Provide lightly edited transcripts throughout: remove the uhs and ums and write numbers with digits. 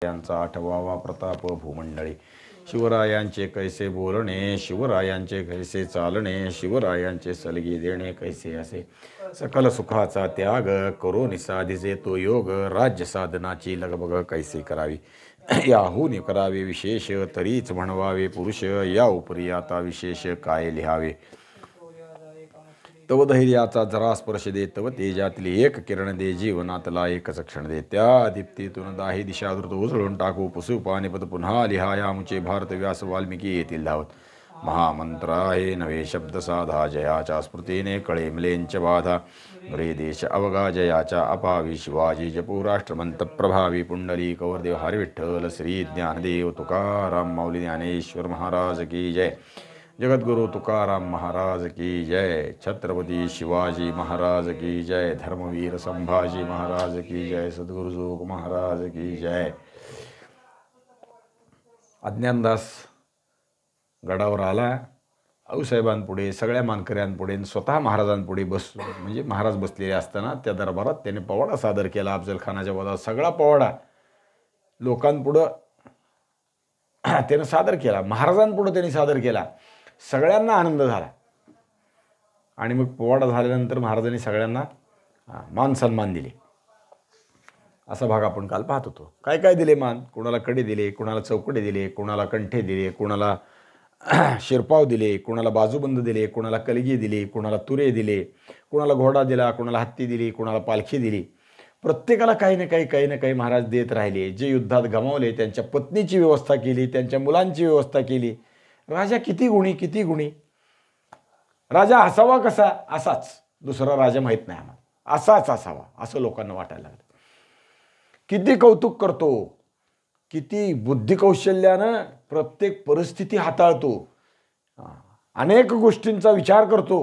यांचा आठवावा प्रताप भूमंडळी. शिवरायांचे कैसे बोलणे, शिवरायांचे कैसे चालणे, शिवरायांचे सलगी देणे कैसे असे. सकल सुखाचा त्याग करो निसाधिसे तो योग, राज्य साधनाची लगबग कैसे करावी. याहून करावे विशेष तरीच म्हणवावे पुरुष, या उपरी आता विशेष काय लिहावे. तव धैर्याचा जरा स्पर्श दे, तव तेजातली एक किरण दे, जीवनातला एकच क्षण दे. त्या दीप्तीतून दाही दिशा द्रुत उजळून टाकू, पुसू पानिपत पुन्हा लिहा आमचे भारत व्यास वाल्मिकी येतील धावत. महामंत्र आहे नवे शब्द साधा, जयाच्या स्मृतीने कळे मिलेंच बाधा. रे देश अवगा जयाच्या अपावी, शिवाजी जपू राष्ट्रमंत प्रभावी. पुंडली कौरदेव हरी विठ्ठल श्री ज्ञानदेव तुकाराम माऊली ज्ञानेश्वर महाराज की जय. जगद्गुरु तुकाराम महाराज की जय. छत्रपती शिवाजी महाराज की जय. धर्मवीर संभाजी महाराज की जय. सद्गुरु जोग महाराज की जय. अज्ञानदास गडावर आला, आऊसाहेबांपुढे सगळ्या मानकऱ्यांपुढे स्वतः महाराजांपुढे म्हणजे महाराज बसलेले असताना त्या दरबारात त्याने पवाडा सादर केला. अफजल खानाच्या वधात सगळा पवाडा लोकांपुढं त्यानं सादर केला, महाराजांपुढं त्यांनी सादर केला. सगळ्यांना आनंद झाला. आणि मग पोवाडा झाल्यानंतर महाराजांनी सगळ्यांना मान सन्मान दिले. असा भाग आपण काल पाहत होतो. काय काय दिले मान, कोणाला कडे दिले, कोणाला चौकडे दिले, कोणाला कंठे दिले, कोणाला शिरपाव दिले, कोणाला बाजूबंद दिले, कोणाला कलगी दिली, कोणाला तुरे दिले, कोणाला घोडा दिला, कोणाला हत्ती दिली, कोणाला पालखी दिली. प्रत्येकाला काही ना काही महाराज देत राहिले. जे युद्धात गमावले त्यांच्या पत्नीची व्यवस्था केली, त्यांच्या मुलांची व्यवस्था केली. राजा किती गुणी. राजा असावा कसा, असाच. दुसरा राजा माहीत नाही आम्हाला, असाच असावा असं लोकांना वाटायला लागलं. किती कौतुक करतो, किती बुद्धिकौशल्यानं प्रत्येक परिस्थिती हाताळतो, अनेक गोष्टींचा विचार करतो.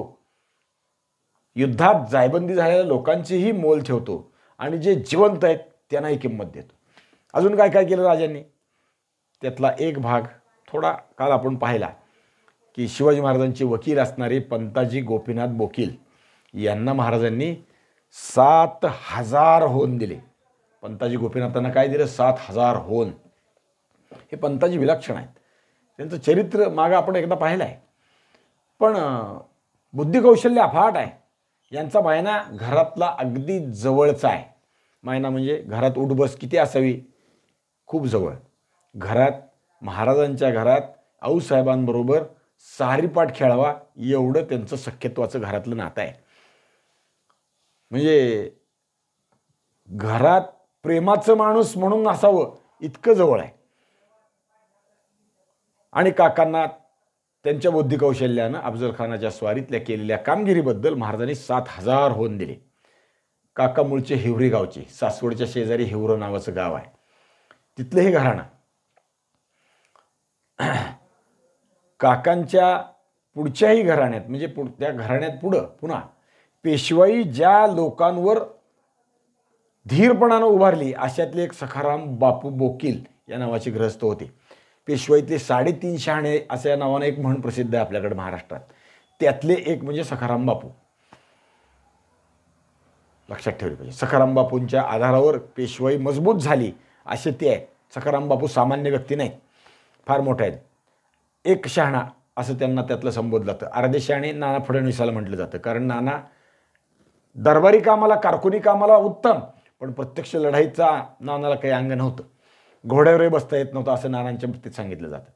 युद्धात जायबंदी झालेल्या लोकांचीही मोल ठेवतो आणि जे जिवंत आहेत त्यांनाही किंमत देतो. अजून काय काय केलं राजांनी, त्यातला एक भाग थोडा काल आपण पाहिला की शिवाजी महाराजांचे वकील असणारे पंताजी गोपीनाथ बोकील यांना महाराजांनी 7,000 होन दिले. पंताजी गोपीनाथांना काय दिलं, 7,000 होन. हे पंताजी विलक्षण आहेत. त्यांचं चरित्र मागं आपण एकदा पाहिलं आहे. पण बुद्धिकौशल्य अफाट आहे. यांचा मायना घरातला अगदी जवळचा आहे. मायना म्हणजे घरात उठबस किती असावी, खूप जवळ. घरात महाराजांच्या घरात आऊसाहेबांबरोबर सारीपाट खेळावा एवढं त्यांचं सख्यत्वाचं घरातलं नातं आहे. म्हणजे घरात प्रेमाचं माणूस म्हणून असावं इतकं जवळ आहे. आणि काकांना त्यांच्या बुद्धिकौशल्यानं अफजल खानाच्या स्वारीतल्या केलेल्या कामगिरीबद्दल महाराजांनी 7,000 होन दिले. काका मूळचे हिवरी गावचे, सासवडच्या शेजारी हिवरं नावाचं गाव आहे, तिथलं हे घराणं. काकांच्या पुढच्याही घराण्यात म्हणजे त्या घराण्यात पुढं पुन्हा पेशवाई ज्या लोकांवर धीरपणानं उभारली अशातले एक सखाराम बापू बोकील या नावाचे गृहस्थ होते. पेशवाईतले 3.5 शहाणे अशा या नावानं एक म्हण प्रसिद्ध आहे आपल्याकडे महाराष्ट्रात. त्यातले एक म्हणजे सखाराम बापू. लक्षात ठेवले पाहिजे. सखाराम बापूंच्या आधारावर पेशवाई मजबूत झाली असे ते आहेत. सखाराम बापू सामान्य व्यक्ती नाहीत, फार मोठे आहेत. एक शहाणा असं त्यांना त्यातलं संबोधलं जातं. अर्धे शहाणे नाना फडणवीसाला म्हटलं जातं, कारण नाना दरबारी कामाला कारकुनी कामाला उत्तम, पण प्रत्यक्ष लढाईचा नानाला काही अंग नव्हतं. घोड्यावरही बसता येत नव्हतं असं नानांच्या बाबतीत सांगितलं जातं.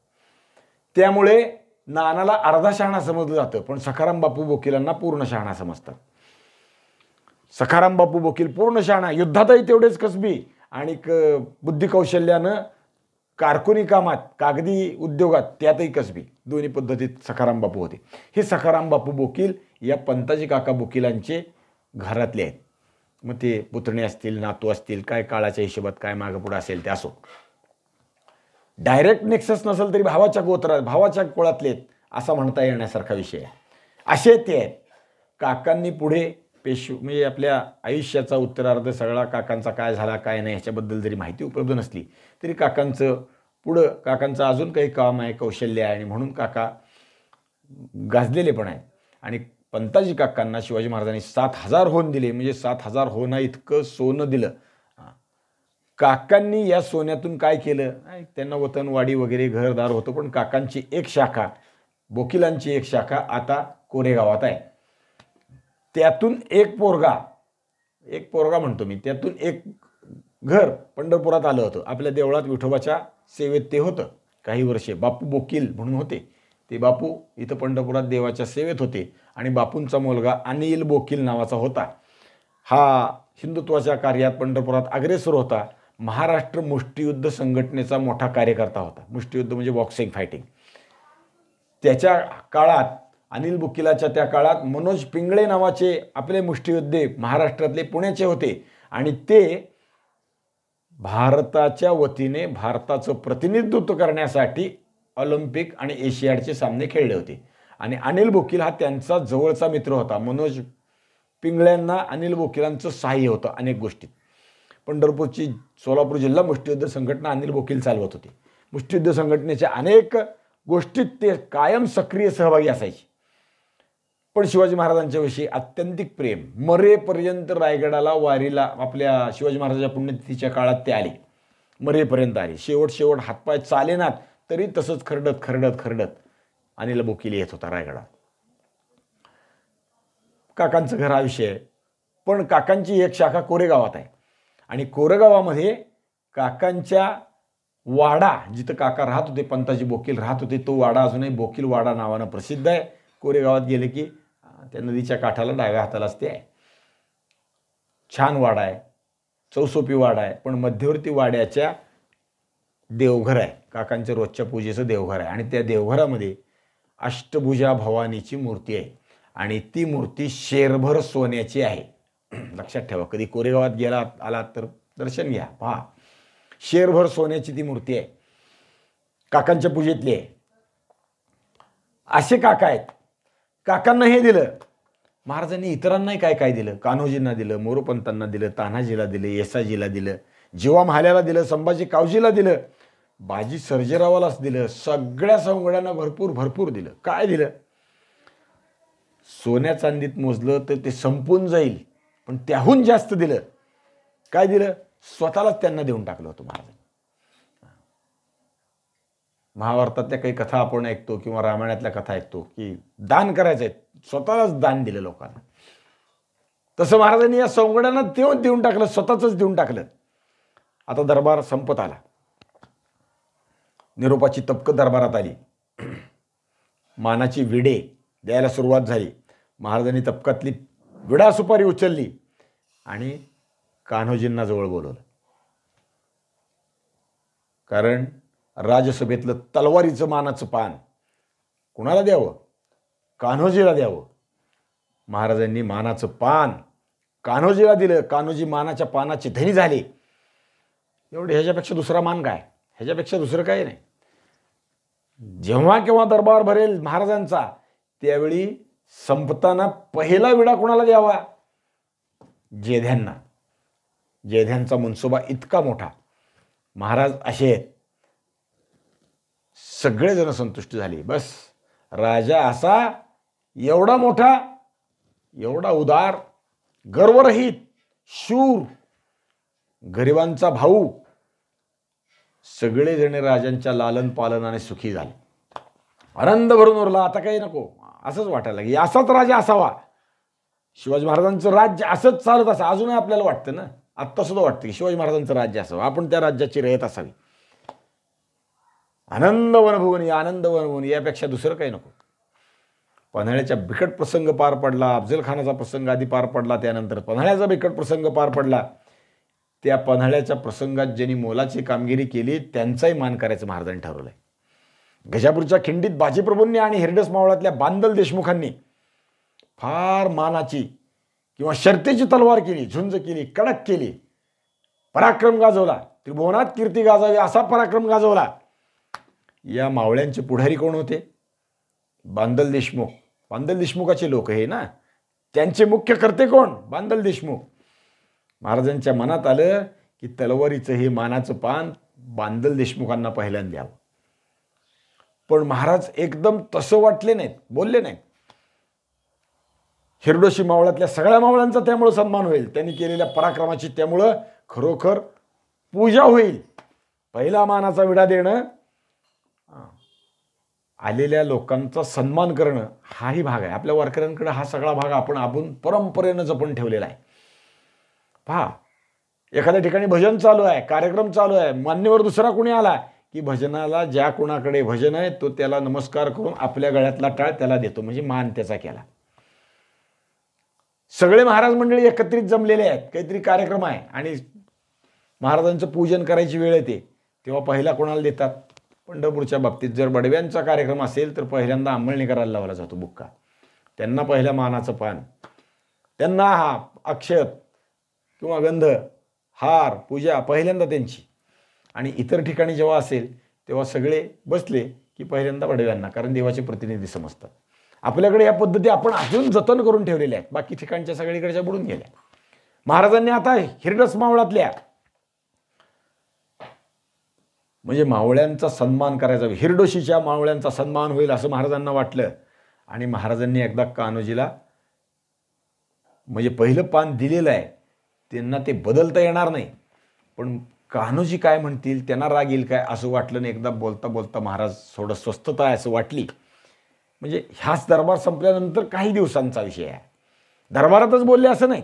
त्यामुळे नानाला अर्धा शहाणा समजलं जातं, पण सखाराम बापू बोकीलांना पूर्ण शहाणा समजतात. सखाराम बापू बोकील पूर्ण शहाणा, युद्धातही तेवढेच कसबी आणि बुद्धिकौशल्यानं कारकुनी कामात कागदी उद्योगात त्यातही कसबी, दोन्ही पद्धतीत सखाराम बापू होते. हे सखाराम बापू बोकील या पंताजी काका बोकिलांचे घरातले आहेत. मग ते पुतणे असतील, नातू असतील, काय काळाच्या हिशोबात काय मागं पुढं असेल ते असो. डायरेक्ट नेक्सस नसेल तरी भावाच्या गोत्रात भावाच्या कुळातले आहेत असा म्हणता येण्यासारखा विषय आहे. असे ते आहेत. काकांनी पुढे म्हणजे आपल्या आयुष्याचा उत्तरार्ध सगळा काकांचा काय झाला काय नाही ह्याच्याबद्दल जरी माहिती उपलब्ध नसली तरी काकांचं अजून काही काम आहे, कौशल्य आहे, आणि म्हणून काका गाजलेले पण आहेत. आणि पंताजी काकांना शिवाजी महाराजांनी 7,000 होन दिले. म्हणजे 7,000 होना इतकं सोनं दिलं. काकांनी या सोन्यातून काय केलं, त्यांना वतनवाडी वगैरे घरदार होतं, पण काकांची एक शाखा, बोकिलांची एक शाखा आता कोरेगावात आहे. त्यातून एक पोरगा म्हणतो मी, त्यातून एक घर पंढरपुरात आलं होतं. आपल्या देवळात विठोबाच्या सेवेत ते होतं काही वर्षे. बापू बोकील म्हणून होते ते. बापू इथं पंढरपुरात देवाच्या सेवेत होते आणि बापूंचा मुलगा अनिल बोकील नावाचा होता. हा हिंदुत्वाच्या कार्यात पंढरपुरात अग्रेसर होता. महाराष्ट्र मुष्टियुद्ध संघटनेचा मोठा कार्यकर्ता होता. मुष्टियुद्ध म्हणजे बॉक्सिंग, फायटिंग. त्याच्या काळात, अनिल बोकिलाच्या त्या काळात मनोज पिंगळे नावाचे आपले मुष्टियोद्धे महाराष्ट्रातले पुण्याचे होते आणि ते भारताच्या वतीने भारताचं प्रतिनिधित्व करण्यासाठी ऑलिम्पिक आणि एशियाडचे सामने खेळले होते. आणि अनिल बोकील हा त्यांचा जवळचा मित्र होता. मनोज पिंगळ्यांना अनिल बोकिलांचं सहाय्य होतं अनेक गोष्टीत. पंढरपूरची सोलापूर जिल्हा मुष्टियुद्ध संघटना अनिल बोकील चालवत होते. मुष्टियुद्ध संघटनेच्या अनेक गोष्टीत ते कायम सक्रिय सहभागी असायचे. पण शिवाजी महाराजांच्या विषयी अत्यंतिक प्रेम. मरेपर्यंत रायगडाला वारीला आपल्या शिवाजी महाराजांच्या पुण्यतिथीच्या काळात ते आले. मरेपर्यंत आले. शेवट हातपाय चालेनात तरी तसंच खरडत अनिल बोकील येत होता रायगडात. काकांचं घर हा विषय आहे. पण काकांची एक शाखा कोरेगावात आहे आणि कोरेगावामध्ये काकांच्या वाडा, जिथं काका राहत होते, पंताजी बोकील राहत होते, तो वाडा अजूनही बोकील वाडा नावानं प्रसिद्ध आहे. कोरेगावात गेले की त्या नदीच्या काठाला डाव्या हातालाच ते आहे. छान वाडा आहे, चौसोपी वाडा आहे. पण मध्यवर्ती वाड्याच्या देवघर आहे, काकांच्या रोजच्या पूजेचं देवघर आहे. आणि त्या देवघरामध्ये अष्टभुजा भवानीची मूर्ती आहे आणि ती मूर्ती शेरभर सोन्याची आहे. लक्षात ठेवा, कधी कोरेगावात आलात तर दर्शन घ्या, पहा. शेरभर सोन्याची ती मूर्ती आहे, काकांच्या पूजेतली आहे. असे काका आहेत. काकांना हे दिलं. महाराजांनी इतरांनाही काय काय दिलं. कान्होजींना दिलं, मोरोपंतांना दिलं, तान्हाजीला दिलं, येसाजीला दिलं, जीवा महाल्याला दिलं, संभाजी कावजीला दिलं, बाजी सर्जेरावालाच दिलं. सगळ्या सवंगड्यांना भरपूर दिलं. काय दिलं? सोन्या चांदीत मोजलं तर ते संपून जाईल, पण त्याहून जास्त दिलं. काय दिलं? स्वतःलाच त्यांना देऊन टाकलं होतं महाराजांनी. महाभारतातल्या काही कथा आपण ऐकतो किंवा रामायणातल्या कथा ऐकतो की दान करायचं आहे, स्वतःलाच दान दिलं लोकांना. तसं महाराजांनी या सवंगड्यांना देऊन टाकलं, स्वतःच देऊन टाकलं. आता दरबार संपत आला. निरोपाची तपकं दरबारात आली. मानाची विडे द्यायला सुरुवात झाली. महाराजांनी तपकातली विडा सुपारी उचलली आणि कान्होजींना जवळ बोलवलं. कारण राजसभेतलं तलवारीचं मानाचं पान कुणाला द्यावं? कान्होजीला द्यावं. महाराजांनी मानाचं पान कान्होजीला दिलं. कान्होजी मानाच्या पानाचे धनी झाले. एवढे ह्याच्यापेक्षा दुसरा मान काय? ह्याच्यापेक्षा दुसरं काही नाही. जेव्हा केव्हा दरबार भरेल महाराजांचा, त्यावेळी संपताना पहिला विडा कोणाला द्यावा? जेध्यांना. जेध्यांचा मनसोबा इतका मोठा. महाराज असे आहेत. सगळेजण संतुष्ट झाले. बस, राजा असा एवढा मोठा, एवढा उदार, गर्वरहित, शूर, गरिबांचा भाऊ. सगळेजण राजांच्या लालन पालनाने सुखी झाले. आनंद भरून उरला. आता काही नको, असंच वाटायला लागलं असाच राजा असावा. शिवाजी महाराजांचं राज्य असंच चालत असा. अजूनही आपल्याला वाटतं ना, आत्ता सुद्धा वाटतं की शिवाजी महाराजांचं राज्य असावं, आपण त्या राज्याची रयत असावी. आनंद वनभुवनी, आनंद वनभुवनी, यापेक्षा दुसरं काही नको. पन्हाळ्याच्या बिकट प्रसंग पार पडला. अफजल खानाचा प्रसंग आधी पार पडला, त्यानंतर पन्हाळ्याचा बिकट प्रसंग पार पडला. त्या पन्हाळ्याच्या प्रसंगात ज्यांनी मोलाची कामगिरी केली त्यांचाही मान करायचं महाराजांनी ठरवलंय. गजापूरच्या खिंडीत बाजीप्रभूंनी आणि हिरडस मावळातल्या बांदल देशमुखांनी फार मानाची किंवा शर्तेची तलवार केली, झुंज केली, कडक केली, पराक्रम गाजवला. त्रिभुवनात कीर्ती गाजावी असा पराक्रम गाजवला. या मावळ्यांचे पुढारी कोण होते? बांदल देशमुख. बांदल देशमुखाचे लोक हे ना, त्यांचे मुख्य कर्ते कोण? बांदल देशमुख. महाराजांच्या मनात आलं की तलवारीचं हे मानाचं पान बांदल देशमुखांना पहिल्यांदा द्यावं. पण महाराज एकदम तसं वाटले नाहीत, बोलले नाहीत. हिरडोशी मावळातल्या सगळ्या मावळांचा त्यामुळे सन्मान होईल, त्यांनी केलेल्या पराक्रमाची त्यामुळं खरोखर पूजा होईल, पहिला मानाचा विडा देणं, आलेल्या लोकांचा सन्मान करणं, हाही भाग आहे. आपल्या वारकऱ्यांकडे हा सगळा भाग आपण परंपरेनं जपून ठेवलेला आहे. पहा, एखाद्या ठिकाणी भजन चालू आहे, कार्यक्रम चालू आहे, मान्यवर दुसरा कोणी आला की भजनाला ज्या कोणाकडे भजन आहे तो त्याला नमस्कार करून आपल्या गळ्यातला टाळ त्याला देतो, म्हणजे मान त्याचा केला. सगळे महाराज मंडळी एकत्रित जमलेले आहेत, काहीतरी कार्यक्रम आहे आणि महाराजांचं पूजन करायची वेळ येते, तेव्हा पहिला कोणाला देतात? पंढरपूरच्या बाबतीत जर बडव्यांचा कार्यक्रम असेल तर पहिल्यांदा अंमळणी करायला लावला जातो बुक्का. त्यांना पहिल्या मानाचं पान, त्यांना हा अक्षत किंवा गंध, हार, पूजा पहिल्यांदा त्यांची. आणि इतर ठिकाणी जेव्हा असेल तेव्हा सगळे बसले की पहिल्यांदा बडव्यांना, कारण देवाचे प्रतिनिधी समजतात. आपल्याकडे या पद्धती आपण अजून जतन करून ठेवलेल्या आहेत, बाकी ठिकाणच्या सगळीकडच्या बुडून गेल्या. महाराजांनी आता हिरडस मावळातल्या म्हणजे मावळ्यांचा सन्मान करायचा, हिरडोशीच्या मावळ्यांचा सन्मान होईल असं महाराजांना वाटलं. आणि महाराजांनी एकदा कान्होजीला म्हणजे पहिलं पान दिलेलं आहे, त्यांना ते बदलता येणार नाही, पण कान्होजी काय म्हणतील, त्यांना राग येईल काय असं वाटलं नाही. एकदा बोलता बोलता महाराज थोडं स्वस्थता आहे असं वाटली. म्हणजे ह्याच दरबार संपल्यानंतर काही दिवसांचा विषय आहे, दरबारातच बोलले असं नाही,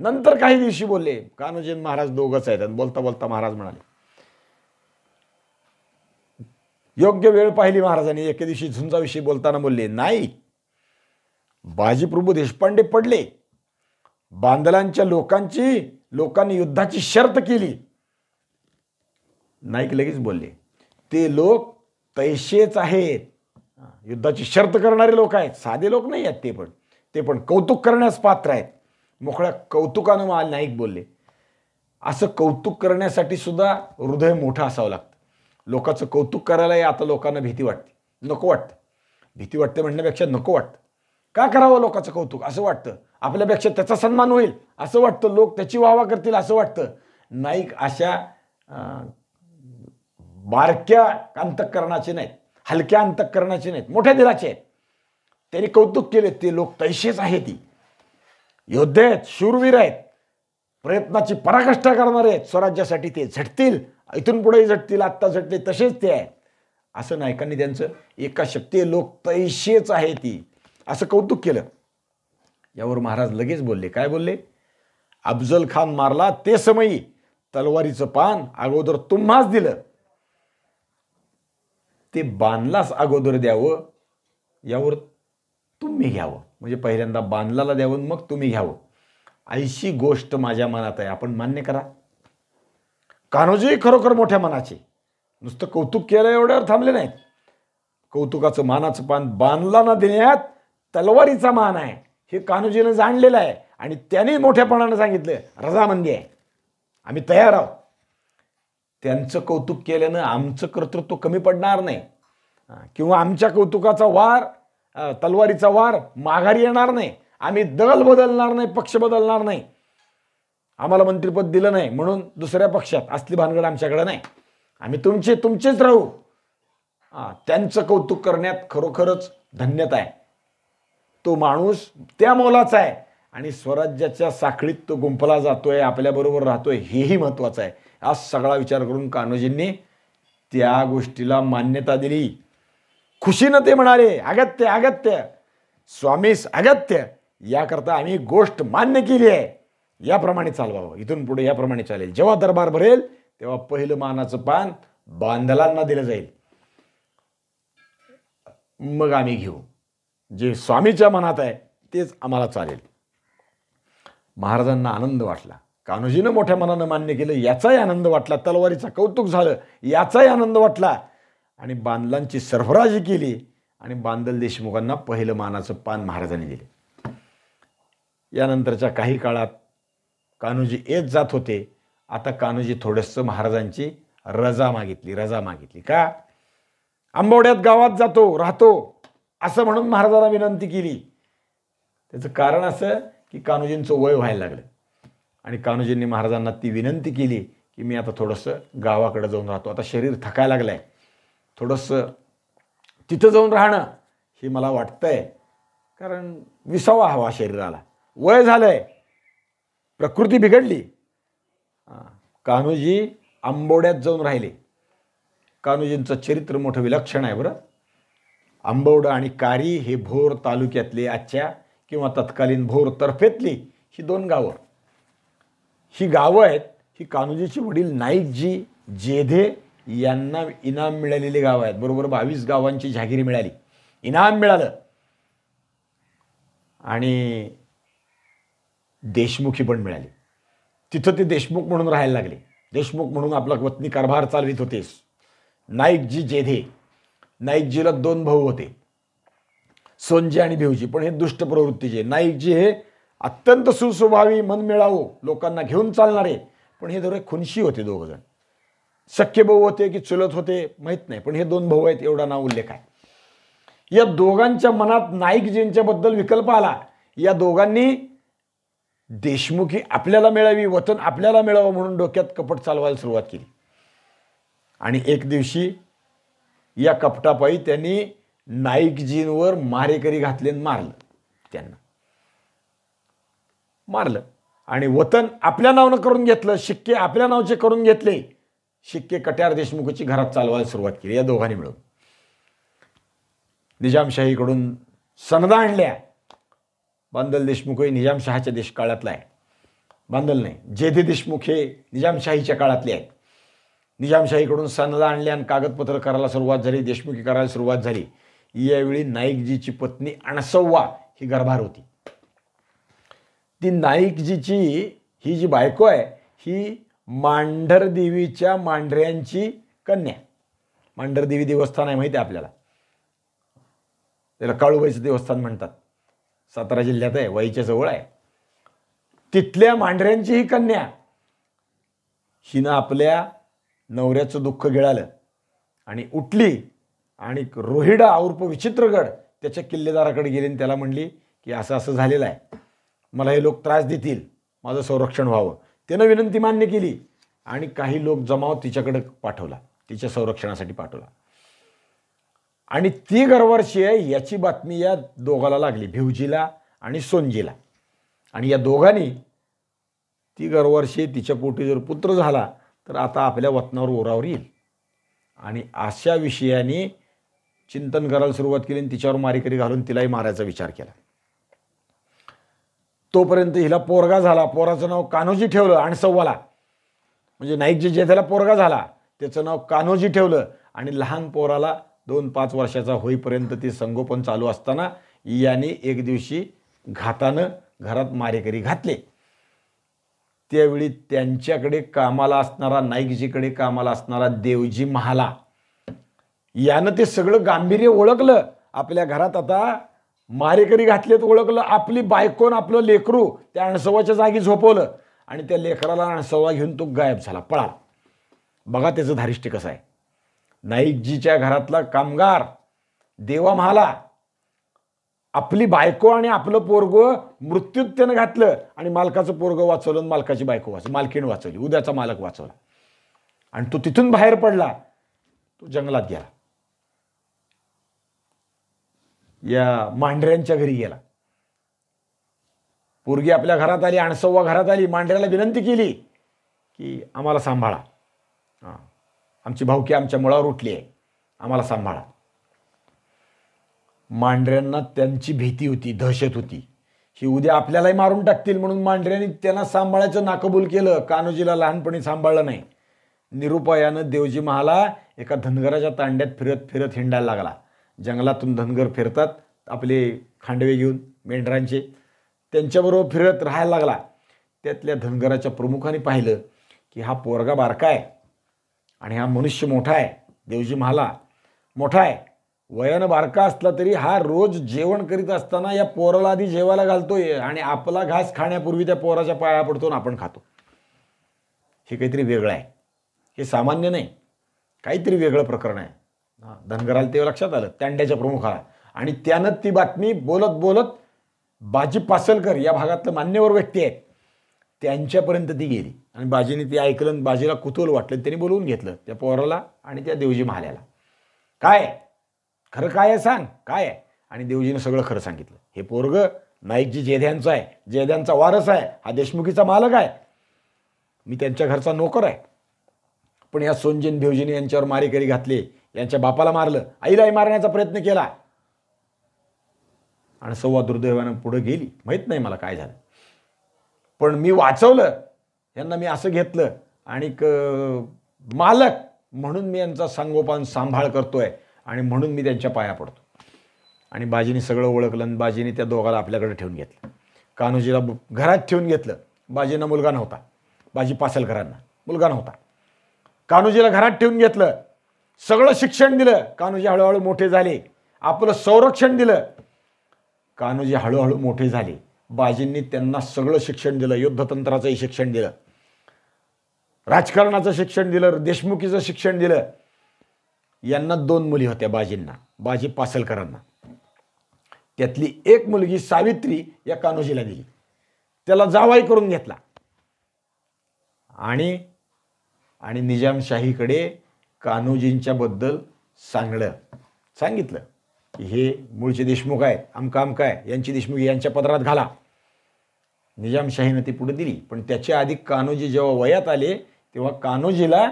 नंतर काही दिवशी बोलले. कान्होजी महाराज दोघंच आहेत. आणि बोलता बोलता महाराज म्हणाले, योग्य वेळ पाहिली महाराजांनी. एके दिवशी झुंजाविषयी बोलताना बोलले, नाही, बाजीप्रभू देशपांडे पडले, बांदलांच्या लोकांनी युद्धाची शर्त केली. नाईक लगेच बोलले, ते लोक तैसेच आहेत, युद्धाची शर्त करणारे लोक आहेत, साधे लोक नाही आहेत, ते पण कौतुक करण्यास पात्र आहेत. मोकळ्या कौतुकानं मला नाईक बोलले. असं कौतुक करण्यासाठी सुद्धा हृदय मोठं असावं लागतं. लोकांचं कौतुक करायलाही आता लोकांना भीती वाटते, नको वाटतं. भीती वाटते म्हणण्यापेक्षा नको वाटतं. का करावं लोकांचं कौतुक असं वाटतं, आपल्यापेक्षा त्याचा सन्मान होईल असं वाटतं, लोक त्याची वाहवा करतील असं वाटतं. नाईक अशा बारक्या अंतःकरणाचे नाहीत, हलक्या अंतःकरणाचे नाहीत, मोठ्या दिलाचे आहेत. त्यांनी कौतुक केले. ते लोक तैसेच आहेत, ती योद्धे आहेत, शूरवीर आहेत, प्रयत्नाची पराकाष्ठा करणारे आहेत, स्वराज्यासाठी ते झटतील, इथून पुढेही झटतील, आत्ता झटले तसेच ते आहेत. असं नायकांनी त्यांचं एका शक्ती लोक तैसेच आहे ती असं कौतुक केलं. यावर महाराज लगेच बोलले. काय बोलले? अफजल खान मारला ते समयी तलवारीचं पान अगोदर तुम्हाच दिलं, ते बांधलाच अगोदर द्यावं, यावर तुम्ही घ्यावं. म्हणजे पहिल्यांदा बांधलाला द्यावं मग तुम्ही घ्यावं. ऐशी गोष्ट माझ्या मनात आहे, आपण मान्य करा. कान्होजी खरोखर मोठ्या मनाचे, नुसतं कौतुक केलं एवढ्यावर थांबले नाहीत. कौतुकाचं मानाचं पान बांधला न देण्यात तलवारीचा मान आहे हे कान्होजीनं जाणलेलं आहे. आणि त्याने मोठ्यापणानं सांगितलं, रजामंदी आहे, आम्ही तयार आहोत. त्यांचं कौतुक केल्यानं आमचं कर्तृत्व कमी पडणार नाही, किंवा आमच्या कौतुकाचा वार, तलवारीचा वार माघारी येणार नाही. आम्ही दल बदलणार नाही, पक्ष बदलणार नाही. आम्हाला मंत्रिपद दिलं नाही म्हणून दुसऱ्या पक्षात असली भानगड आमच्याकडे नाही, आम्ही तुमचेच राहू. त्यांचं कौतुक करण्यात खरोखरच धन्यता आहे. तो माणूस त्या मोलाचा आहे आणि स्वराज्याच्या साखळीत तो गुंफला जातोय, आपल्याबरोबर राहतोय, हेही महत्त्वाचं आहे. हा सगळा विचार करून कान्होजींनी त्या गोष्टीला मान्यता दिली. खुशीनं ते म्हणाले, अगत्य अगत्य स्वामीस अगत्य, याकरता आम्ही गोष्ट मान्य केली आहे, याप्रमाणे चालवावं, इथून पुढे याप्रमाणे चालेल. जेव्हा दरबार भरेल तेव्हा पहिलं मानाचं पान बांधलांना दिलं जाईल, मग आम्ही घेऊ. जे स्वामीच्या मनात आहे तेच आम्हाला चालेल. महाराजांना आनंद वाटला. कान्होजीनं मोठ्या मनानं मान्य केलं याचाही आनंद वाटला. तलवारीचं कौतुक झालं याचाही आनंद वाटला. आणि बांधलांची सरफराजी केली आणि बांदल देशमुखांना पहिलं मानाचं पान महाराजांनी दिले. यानंतरच्या काही काळात कान्होजी येत जात होते. आता कान्होजी थोडंसं महाराजांची रजा मागितली. का? आंबवड्यात गावात जातो राहतो असं म्हणून महाराजांना विनंती केली. त्याचं कारण असं की कान्होजींचं वय व्हायला लागलं आणि कान्होजींनी महाराजांना ती विनंती केली की मी आता थोडंसं गावाकडे जाऊन राहतो, आता शरीर थकायला लागलंय, थोडंसं तिथं जाऊन राहणं हे मला वाटतंय, कारण विसावा हवा शरीराला, वय झालंय, प्रकृती बिघडली. कान्होजी आंबवड्यात जाऊन राहिले. कान्होजींचं चरित्र मोठं विलक्षण आहे बरं. आंबवडं आणि कारी हे भोर तालुक्यातले आजच्या किंवा तत्कालीन भोर तर्फेतली ही 2 गावं. ही गावं आहेत. ही कान्होजीचे वडील नाईकजी जेधे यांना इनाम मिळालेली गावं आहेत. बरोबर 22 गावांची जहागिरी मिळाली, इनाम मिळालं. आणि देशमुखी पण मिळाली. तिथं ते देशमुख म्हणून राहायला लागले. देशमुख म्हणून आपला वतनी कारभार चालवित होतेस नाईकजी जेधे. नाईकजीला 2 भाऊ होते, सोनजी आणि भिवजी, पण हे दुष्ट प्रवृत्तीचे. नाईकजी हे अत्यंत सुस्वभावी, मनमिळावू, लोकांना घेऊन चालणारे, पण हे थोडे खुनशी होते. 2 जण सख्खे भाऊ होते की चुलत होते माहीत नाही, पण हे 2 भाऊ आहेत एवढा नाव उल्लेख आहे. या दोघांच्या मनात नाईकजींच्याबद्दल विकल्प आला. या दोघांनी देशमुखी आपल्याला मिळावी, वतन आपल्याला मिळावं म्हणून डोक्यात कपट चालवायला सुरुवात केली. आणि एक दिवशी या कपटापायी त्यांनी नाईकजींवर मारेकरी घातले, मारलं. त्यांना मारलं आणि वतन आपल्या नावानं करून घेतलं, शिक्के आपल्या नावाचे करून घेतले. शिक्के कट्यार देशमुखची घरात चालवायला सुरुवात केली या दोघांनी मिळून. निजामशाहीकडून सनदा आणल्या. बांदल देशमुख हे निजामशहाच्या काळातला आहे. बांदल नाही, जेधे देशमुख हे निजामशाहीच्या काळातले आहेत. निजामशाहीकडून सनदा आणल्या आणि कागदपत्र करायला सुरुवात झाली, देशमुखी करायला सुरुवात झाली. यावेळी नाईकजीची पत्नी अणसव्वा ही गर्भार होती. ती नाईकजीची ही जी बायको आहे ही मांढरदेवीच्या मांढऱ्यांची कन्या. मांढरदेवी देवस्थान आहे माहिती आहे आपल्याला, त्याला काळूबाईचं देवस्थान म्हणतात. सातारा जिल्ह्यात आहे, वाईच्या जवळ आहे. तिथल्या मांढऱ्यांची ही कन्या. हिनं आपल्या नवऱ्याचं दुःख गिळालं आणि उठली आणि रोहिडा उर्फ विचित्रगड त्याच्या किल्लेदाराकडे गेली आणि त्याला म्हणली की असं असं झालेलं आहे, मला हे लोक त्रास देतील, माझं संरक्षण व्हावं. त्यानं विनंती मान्य केली आणि काही लोक जमाव तिच्याकडे पाठवला, तिच्या संरक्षणासाठी पाठवला. आणि ती गर्वर्षी आहे याची बातमी या दोघाला लागली, भिवजीला आणि सोनजीला. आणि या दोघांनी ती गर्वर्षी तिच्या पोटी जर पुत्र झाला तर आता आपल्या वतनावर ओरावर येईल. आणि अशा विषयाने चिंतन करायला सुरुवात केली आणि तिच्यावर मारेकरी घालून तिलाही मारायचा विचार केला. तोपर्यंत हिला पोरगा झाला. पोराचं नाव कान्होजी ठेवलं अणसव्वाला. म्हणजे नाईकजी जेधेला पोरगा झाला त्याचं नाव कान्होजी ठेवलं. आणि लहान पोराला 2-5 वर्षाचा होईपर्यंत ती संगोपन चालू असताना याने एक दिवशी घातानं घरात मारेकरी घातले. त्यावेळी त्यांच्याकडे कामाला असणारा, नाईकजीकडे कामाला असणारा देवजी महाला, यानं ते सगळं गांभीर्य ओळखलं. आपल्या घरात आता मारेकरी घातलेत ओळखलं. आपली बायकोन आपलं लेकरू त्या अणसव्वाच्या जागी झोपवलं आणि त्या लेकराला अणसव्वा घेऊन तो गायब झाला, पळाला. बघा त्याचं धारिष्ट्य कसं आहे. नाईकजीच्या घरातला कामगार देवा महाला आपली बायको आणि आपलं पोरगं मृत्यूत त्यानं घातलं आणि मालकाचं पोरगं वाचवलं आणि मालकाची बायको वाचवली, मालकीण वाचवली, उद्याचा मालक वाचवला. आणि तो तिथून बाहेर पडला, तो जंगलात गेला, या मांढऱ्यांच्या घरी गेला. पोरगी आपल्या घरात आली, अणसव्वा घरात आली, मांढऱ्याला विनंती केली की आम्हाला सांभाळा, आमची भावकी आमच्या मुळावर उठली आहे, आम्हाला सांभाळा. मांढऱ्यांना त्यांची भीती होती, दहशत होती, ही उद्या आपल्यालाही मारून टाकतील म्हणून मांढऱ्यांनी त्यांना सांभाळायचं नाकबूल केलं. कान्होजीला लहानपणी सांभाळलं नाही. निरुपायानं देवजी महाला एका धनगराच्या तांड्यात फिरत फिरत हिंडायला लागला. जंगलातून धनगर फिरतात आपले खांडवे घेऊन मेंढरांचे, त्यांच्याबरोबर फिरत राहायला लागला. त्यातल्या धनगराच्या प्रमुखाने पाहिलं की हा पोरगा बारका आहे आणि हा मनुष्य मोठा आहे, देवजी महाला मोठा आहे, वयानं बारका असला तरी हा रोज जेवण करीत असताना या पोराला आधी जेवायला घालतोय आणि आपला घास खाण्यापूर्वी त्या पोराच्या पाया पडतो आणि आपण खातो. हे काहीतरी वेगळं आहे, हे सामान्य नाही, काहीतरी वेगळं प्रकरण आहे. धनगराला ते लक्षात आलं, तांड्याच्या प्रमुखाला. आणि त्यानं ती बातमी बोलत बोलत बाजी पासलकर या भागातलं मान्यवर व्यक्ती आहेत त्यांच्यापर्यंत ती गेली. आणि बाजीने ती ऐकलं आणि बाजीला कुतूहल वाटलं, त्यांनी बोलवून घेतलं त्या पोराला आणि त्या देवजी महाल्याला. काय खरं काय आहे सांग, काय आहे? आणि देवजीनं सगळं खरं सांगितलं. हे पोरगं नाईकजी जेध्यांचं आहे, जेध्यांचा वारस आहे, हा देशमुखीचा मालक आहे, मी त्यांच्या घरचा नोकर आहे. पण या सोनजीन भिवजीने यांच्यावर मारेकरी घातले, यांच्या बापाला मारलं, आईलाही मारण्याचा प्रयत्न केला आणि सव्वा दुर्दैवानं पुढे गेली. माहीत नाही मला काय झालं, पण मी वाचवलं यांना. मी असं घेतलं आणि मालक म्हणून मी यांचा सांगोपान सांभाळ करतोय आणि म्हणून मी त्यांच्या पाया पडतो. आणि बाजीने सगळं ओळखलं आणि बाजीने त्या दोघाला आपल्याकडे ठेवून घेतलं. कान्होजीला घरात ठेवून घेतलं. बाजींना मुलगा नव्हता, बाजी पासलकरांना मुलगा नव्हता. कान्होजीला घरात ठेवून घेतलं, सगळं शिक्षण दिलं. कान्होजी हळूहळू मोठे झाले, आपलं संरक्षण दिलं. कान्होजी हळूहळू मोठे झाले. बाजींनी त्यांना सगळं शिक्षण दिलं, युद्धतंत्राचंही शिक्षण दिलं, राजकारणाचं शिक्षण दिलं, देशमुखीचं शिक्षण दिलं. यांना 2 मुली होत्या बाजींना, बाजी पासलकरांना. त्यातली एक मुलगी सावित्री या कान्होजीला दिली, त्याला जावाई करून घेतला. आणि निजामशाहीकडे कान्होजींच्या बद्दल सांगितलं की हे मूळचे देशमुख आहेत, अमका अमका आहे, यांची देशमुखी यांच्या पदरात घाला. निजामशाहीनं ती पुढे दिली. पण त्याच्या आधी कान्होजी जेव्हा वयात आले तेव्हा कान्होजीला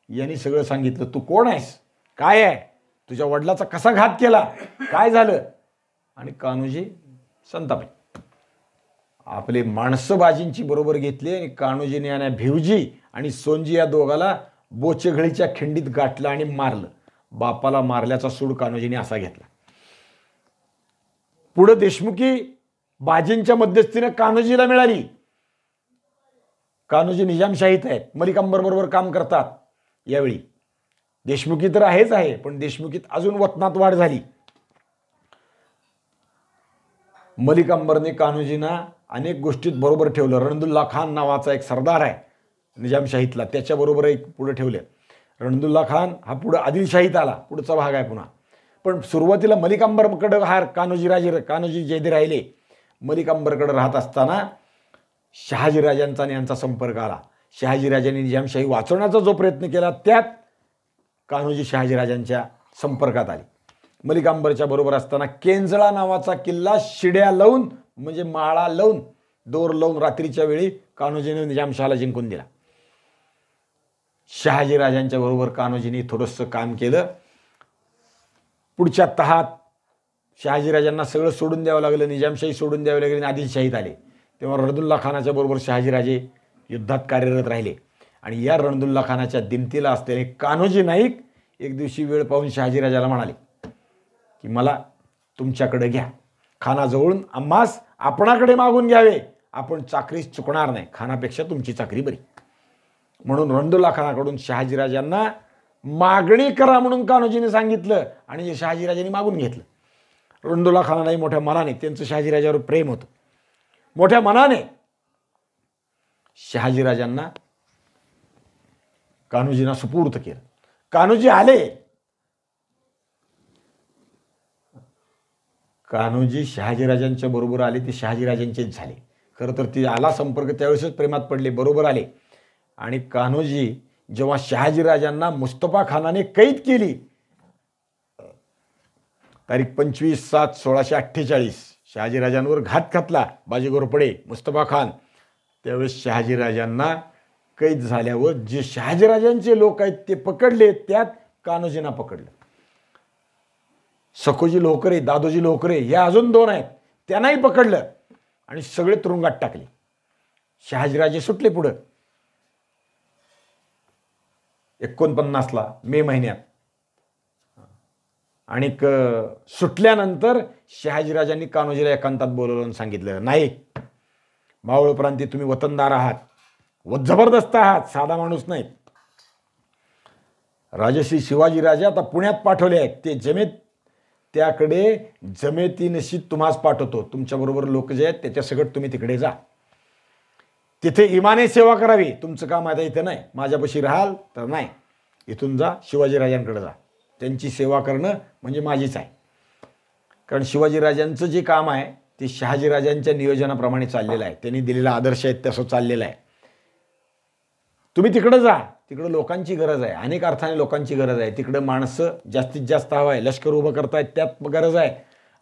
यांनी सगळं सांगितलं. तू कोण आहेस, काय आहे, तुझ्या वडिलाचा कसा घात केला, काय झालं. आणि कान्होजी संतापले. आपले माणसं बाजींची बरोबर घेतली आणि कान्होजीने आणि भिवजी आणि सोनजी या दोघाला बोचेघळीच्या खिंडीत गाठलं आणि मारलं. बापाला मारल्याचा सूड कान्होजीने असा घेतला. पुढे देशमुखी बाजींच्या मध्यस्थीने कान्होजीला मिळाली. कान्होजी निजामशाहीत आहेत, मलिक अंबर बरोबर काम करतात. यावेळी देशमुखी तर आहेच आहे, पण देशमुखीत अजून वतनात वाढ झाली. मलिक अंबरने कान्होजींना अनेक गोष्टीत बरोबर ठेवलं. रणदुल्ला खान नावाचा एक सरदार आहे निजामशाहीतला, त्याच्याबरोबर एक पुढे ठेवले. रणदुल्ला खान हा पुढे आदिलशाहीत आला, पुढचा भाग आहे पुन्हा. पण सुरुवातीला मलिक अंबरकडे कान्होजी जैदी राहिले. मलिक अंबरकडे राहत असताना शहाजीराजांचा आणि यांचा संपर्क आला. शहाजीराजांनी निजामशाही वाचवण्याचा जो प्रयत्न केला त्यात कान्होजी शहाजीराजांच्या संपर्कात आले. मलिक अंबरच्या बरोबर असताना केंजळा नावाचा किल्ला शिड्या लावून म्हणजे माळा लावून दोर लावून रात्रीच्या वेळी कान्होजीने निजामशहाला जिंकून दिला. शहाजीराजांच्या बरोबर कान्होजींनी थोडंसं काम केलं. पुढच्या तहात शहाजीराजांना सगळं सोडून द्यावं लागलं, निजामशाही सोडून द्यावी लागली आणि आदिलशाहीत आले. तेव्हा रणदुल्ला खानाच्या बरोबर शहाजीराजे युद्धात कार्यरत राहिले. आणि या रणदुल्ला खानाच्या दिमतीला असलेले कान्होजी नाईक एक दिवशी वेळ पाहून शहाजीराजाला म्हणाले की मला तुमच्याकडे घ्या, खानाजवळून आम्हास आपणाकडे मागून घ्यावे, आपण चाकरीस चुकणार नाही, खानापेक्षा तुमची चाकरी बरी. म्हणून रणदुल्ला खानाकडून शहाजीराजांना मागणी करा म्हणून कान्होजीने सांगितलं आणि शहाजीराजांनी मागून घेतलं. रणदुल्ला खानालाही मोठ्या मनाने, त्यांचं शहाजीराजावर प्रेम होतं, मोठ्या मनाने शहाजीराजांना कान्होजींना सुपूर्त केलं. कान्होजी आले. कान्होजी शहाजीराजांच्या बरोबर आले, ते शहाजीराजांचेच झाले. खरं तर ती आला संपर्क त्यावेळेसच प्रेमात पडले, बरोबर आले. आणि कान्होजी जेव्हा शहाजीराजांना मुस्तफा खानाने कैद केली, तारीख 25/7/1648 शहाजीराजांवर घात घातला बाजी घोरपडे मुस्तफा खान, त्यावेळेस शहाजीराजांना कैद झाल्यावर जे शहाजीराजांचे लोक आहेत ते पकडले, त्यात कान्होजींना पकडलं. सखोजी लोकरे, दादोजी लोकरे हे अजून 2 आहेत, त्यांनाही पकडलं आणि सगळे तुरुंगात टाकले. शहाजीराजे सुटले पुढं 49ला मे महिन्यात. आणि सुटल्यानंतर शहाजीराजांनी कान्होजीला एकांतात बोलवलं आणि सांगितलं, नाही, मावळ प्रांती तुम्ही वतनदार आहात, जबरदस्त आहात, साधा माणूस नाहीत. राजश्री शिवाजीराजे आता पुण्यात पाठवले आहेत, ते जमेत त्याकडे जमेतीनशी तुम्हास पाठवतो, तुमच्याबरोबर लोक जे आहेत त्याच्या सगळं तुम्ही तिकडे जा, तिथे इमाने सेवा करावी. तुमचं काम आता इथे नाही, माझ्यापाशी राहाल तर नाही, इथून जा शिवाजीराजांकडे जा, त्यांची सेवा करणं म्हणजे माझीच आहे. कारण शिवाजीराजांचं जे काम आहे ते शहाजीराजांच्या नियोजनाप्रमाणे चाललेलं आहे, त्यांनी दिलेला आदर्श आहे तसं चाललेलं आहे. तुम्ही तिकडं जा, तिकडं लोकांची गरज आहे, अनेक अर्थाने लोकांची गरज आहे, तिकडं माणसं जास्तीत जास्त हवं आहे, लष्कर उभं करतायत त्यात गरज आहे.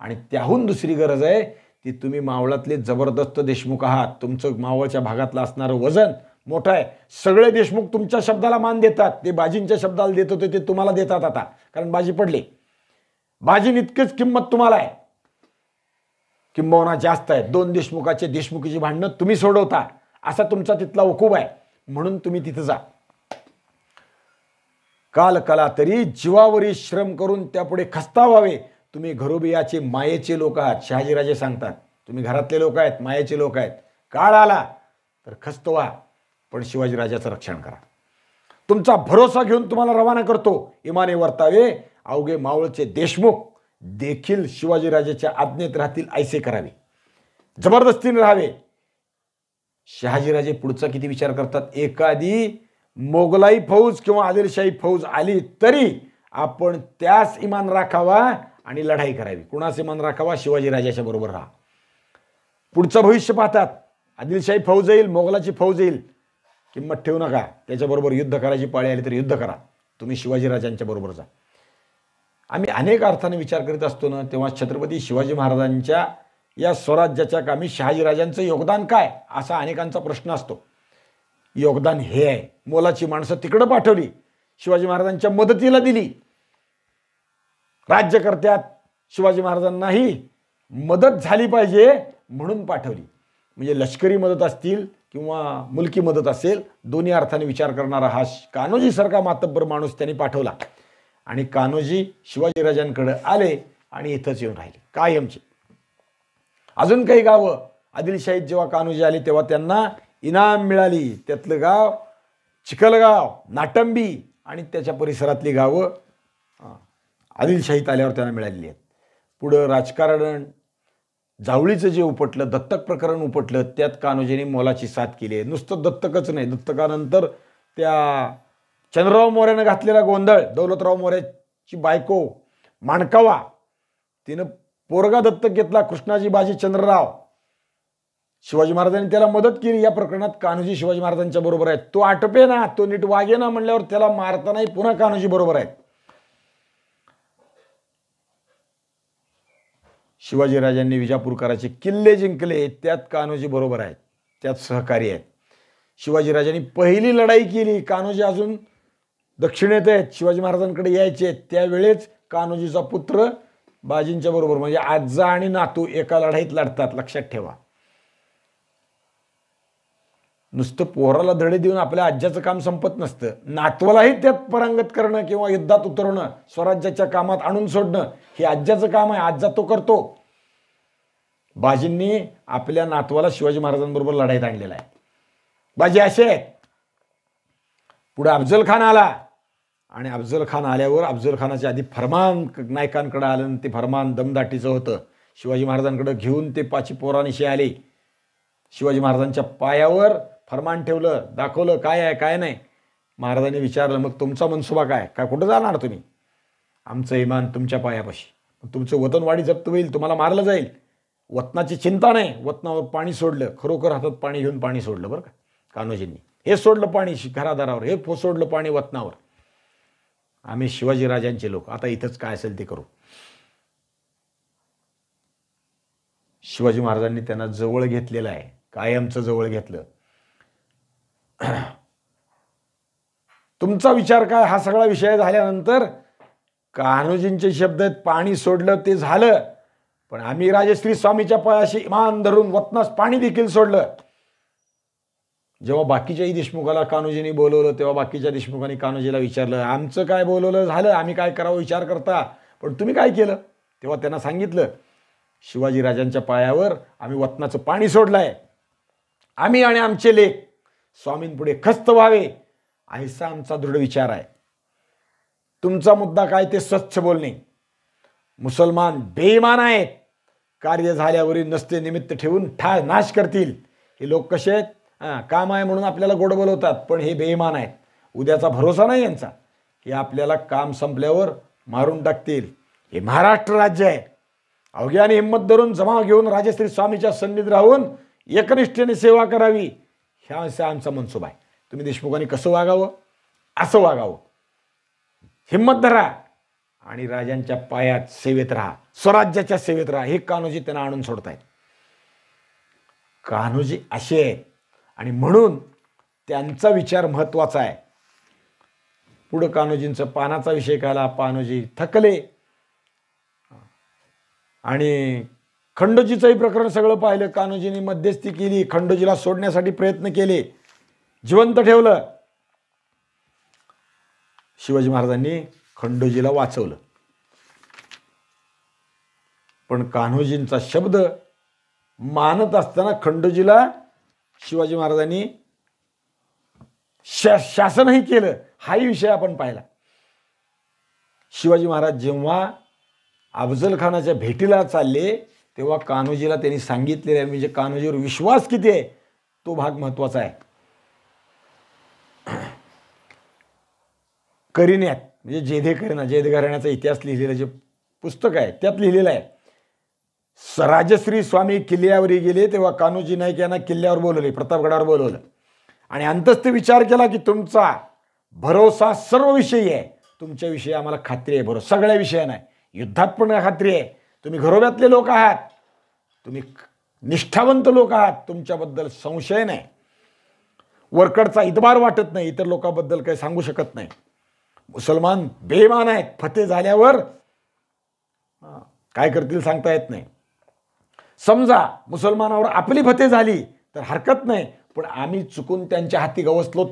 आणि त्याहून दुसरी गरज आहे ती तुम्ही मावळातले जबरदस्त देशमुख आहात, तुमचं मावळच्या भागातलं असणारं वजन मोठा आहे. सगळे देशमुख तुमच्या शब्दाला मान देतात. ते बाजींच्या शब्दाला देत होते ते तुम्हाला देतात आता, कारण बाजी पडले. बाजीन इतकीच किंमत तुम्हाला आहे, किंबहुना जास्त आहे. 2 देशमुखीची भांडणं तुम्ही सोडवता, असा तुमचा तिथला वकूब आहे, म्हणून तुम्ही तिथं जा. काल कला तरी जीवावरी श्रम करून त्यापुढे खस्ता व्हावे. तुम्ही घरोबियाचे मायेचे लोक आहात. शहाजीराजे सांगतात, तुम्ही घरातले लोक आहेत, मायेचे लोक आहेत. काळ आला तर खस्त व्हा, पण शिवाजीराजाचं रक्षण करा. तुमचा भरोसा घेऊन तुम्हाला रवाना करतो. इमाने वर्तावे. अवघे मावळचे देशमुख देखील शिवाजीराजाच्या आज्ञेत राहतील ऐसे करावे. जबरदस्तीने राहावे. शहाजीराजे पुढचा किती विचार करतात. एखादी मोगलाई फौज किंवा आदिलशाही फौज आली तरी आपण त्यास इमान राखावा आणि लढाई करावी. कुणास इमान राखावा? शिवाजीराजाच्या बरोबर राहा. पुढचं भविष्य पाहतात. आदिलशाही फौज येईल, मोगलाची फौज येईल, किंमत ठेवू नका. त्याच्याबरोबर युद्ध करायची पाळी आली तर युद्ध करा. तुम्ही शिवाजीराजांच्या बरोबर जा. आम्ही अनेक अर्थाने विचार करीत असतो ना, तेव्हा छत्रपती शिवाजी महाराजांच्या या स्वराज्याच्या कामी शहाजीराजांचं योगदान काय, असा अनेकांचा प्रश्न असतो. योगदान हे आहे, मोलाची माणसं तिकडं पाठवली, शिवाजी महाराजांच्या मदतीला दिली. राज्यकर्त्यात शिवाजी महाराजांनाही मदत झाली पाहिजे म्हणून पाठवली. म्हणजे लष्करी मदत असतील किंवा मुलकी मदत असेल, दोन्ही अर्थाने विचार करणारा हा कान्होजीसारखा मातब्बर माणूस त्यांनी पाठवला. आणि कान्होजी शिवाजीराजांकडे आले आणि इथंच येऊन राहिले कायमचे. अजून काही गावं आदिलशाहीत जेव्हा कान्होजी आले तेव्हा त्यांना इनाम मिळाली. त्यातलं गाव चिखलगाव, नाटंबी आणि त्याच्या परिसरातली गावं आदिलशाहीत आल्यावर त्यांना मिळालेली आहेत. पुढं राजकारण जावळीचं जे उपटलं, दत्तक प्रकरण उपटलं, त्यात कान्होजींनी मोलाची साथ केली आहे. नुसतं दत्तकच नाही, दत्तकानंतर त्या चंद्रराव मोऱ्यानं घातलेला गोंधळ, दौलतराव मोऱ्याची बायको माणकावा, तिनं पोरगा दत्तक घेतला, कृष्णाजी बाजी चंद्रराव. शिवाजी महाराजांनी त्याला मदत केली. या प्रकरणात कान्होजी शिवाजी महाराजांच्या बरोबर आहेत. तो आटपे ना, तो नीट वागे ना म्हणल्यावर त्याला मारतानाही पुन्हा कान्होजी बरोबर आहेत. शिवाजीराजांनी विजापूरकराचे किल्ले जिंकले, त्यात कान्होजी बरोबर आहेत, त्यात सहकारी आहेत. शिवाजीराजांनी पहिली लढाई केली, कान्होजी अजून दक्षिणेत आहेत, शिवाजी महाराजांकडे यायचे, त्यावेळेस कान्होजीचा पुत्र बाजींच्या बरोबर, म्हणजे आजा आणि नातू एका लढाईत लढतात. लक्षात ठेवा. नुसतं पोराला धडे देऊन आपल्या आज्याचं काम संपत नसतं. नातवालाही त्यात परांगत करणं किंवा युद्धात उतरवणं, स्वराज्याच्या कामात आणून सोडणं, हे आज्याचं काम आहे. आज्जा तो करतो. बाजींनी आपल्या नातवाला शिवाजी महाराजांबरोबर लढाईत आणलेला आहे. बाजी असे आहेत. पुढे अफजल खान आला आणि अफजल खान आल्यावर अफजल खानाच्या आधी फरमान नायकांकडे आलं. ते फरमान दमदाटीचं होतं. शिवाजी महाराजांकडे घेऊन ते पाची पोरानिशी आले. शिवाजी महाराजांच्या पायावर फरमान ठेवलं, दाखवलं काय आहे काय नाही. महाराजांनी विचारलं, मग तुमचा मनसुबा काय, काय कुठं जाणार तुम्ही? आमचं इमान तुमच्या पायापाशी. तुमचं वतनवाडी जप्त होईल, तुम्हाला मारलं जाईल. वतनाची चिंता नाही. वतनावर पाणी सोडलं, खरोखर हातात पाणी घेऊन पाणी सोडलं बरं का कान्होजींनी. हे सोडलं पाणी घरादारावर, हे सोडलं पाणी वतनावर. आम्ही शिवाजीराजांचे लोक, आता इथंच काय असेल ते करू. शिवाजी महाराजांनी त्यांना जवळ घेतलेलं आहे, कायमचं जवळ घेतलं. तुमचा विचार काय, हा सगळा विषय झाल्यानंतर कान्होजींचे शब्द आहेत, पाणी सोडलं ते झालं, पण आम्ही राजश्री स्वामीच्या पायाशी इमान धरून वतनास पाणी देखील सोडलं. जेव्हा बाकीच्याही देशमुखाला कान्होजींनी बोलवलं तेव्हा बाकीच्या देशमुखांनी कान्होजीला विचारलं, आमचं काय बोलवलं झालं, आम्ही काय करावं विचार करता, पण तुम्ही काय केलं? तेव्हा त्यांना सांगितलं, शिवाजीराजांच्या पायावर आम्ही वतनाचं पाणी सोडलं आहे. आम्ही आणि आमचे लेख स्वामींपुढे खस्त व्हावे, ऐसा आमचा दृढ विचार आहे. तुमचा मुद्दा काय ते स्वच्छ बोलणे. मुसलमान बेईमान आहेत, कार्य झाल्यावरील नसते निमित्त ठेवून नाश करतील. हे लोक कसे आहेत? काम आहे म्हणून आपल्याला गोड बोलवतात, पण हे बेईमान आहेत. उद्याचा भरोसा नाही यांचा. हे आपल्याला काम संपल्यावर मारून टाकतील. हे महाराष्ट्र राज्य आहे. अवघ्याने हिंमत धरून जमा घेऊन राजश्री स्वामीच्या सन्निध राहून एकनिष्ठेने सेवा करावी, ह्या आमचा मनसुबा आहे. तुम्ही देशमुखांनी कसं वागावं? असं वागावं. हिंमत धरा आणि राजांच्या पायात सेवेत राहा, स्वराज्याच्या सेवेत राहा. हे कान्होजी त्यांना आणून सोडतायत. कान्होजी असे आहेत आणि म्हणून त्यांचा विचार महत्त्वाचा आहे. पुढं कान्होजींचं पानाचा विषय कळला. कान्होजी थकले आणि खंडोजीचंही प्रकरण सगळं पाहिलं. कान्होजींनी मध्यस्थी केली, खंडोजीला सोडण्यासाठी प्रयत्न केले, जिवंत ठेवलं. शिवाजी महाराजांनी खंडोजीला वाचवलं. पण कान्होजींचा शब्द मानत असताना खंडोजीला शिवाजी महाराजांनी शासनही केलं. हाही विषय आपण पाहिला. शिवाजी महाराज जेव्हा अफजल खानाच्या भेटीला चालले तेव्हा कान्होजीला त्यांनी सांगितलेलं आहे, म्हणजे कान्होजीवर विश्वास किती आहे तो भाग महत्त्वाचा आहे. करिण्यात म्हणजे जेधे करिना, जेधे घराण्याचा इतिहास लिहिलेलं जे पुस्तक आहे त्यात लिहिलेलं आहे, राजश्री स्वामी किल्ल्यावर गेले तेव्हा कान्होजी नाईक यांना किल्ल्यावर बोलवले, प्रतापगडावर बोलवलं आणि अंतस्थ विचार केला की तुमचा भरोसा सर्व विषयी आहे, तुमच्याविषयी आम्हाला खात्री आहे, भरोसा सगळ्या विषया नाही, युद्धात पण खात्री आहे, तुम्ही घरोब्यातले लोक आहात, तुम्ही निष्ठावंत लोक आहात, तुमच्याबद्दल संशय नाही, वरकडचा इतबार वाटत नाही, इतर लोकांबद्दल काही सांगू शकत नाही. मुसलमान बेईमान आहेत, फते झाल्यावर काय करतील सांगता येत नाही. समजा मुसलमानावर आपली फते झाली तर हरकत नाही, पण आम्ही चुकून त्यांच्या हाती गवसलो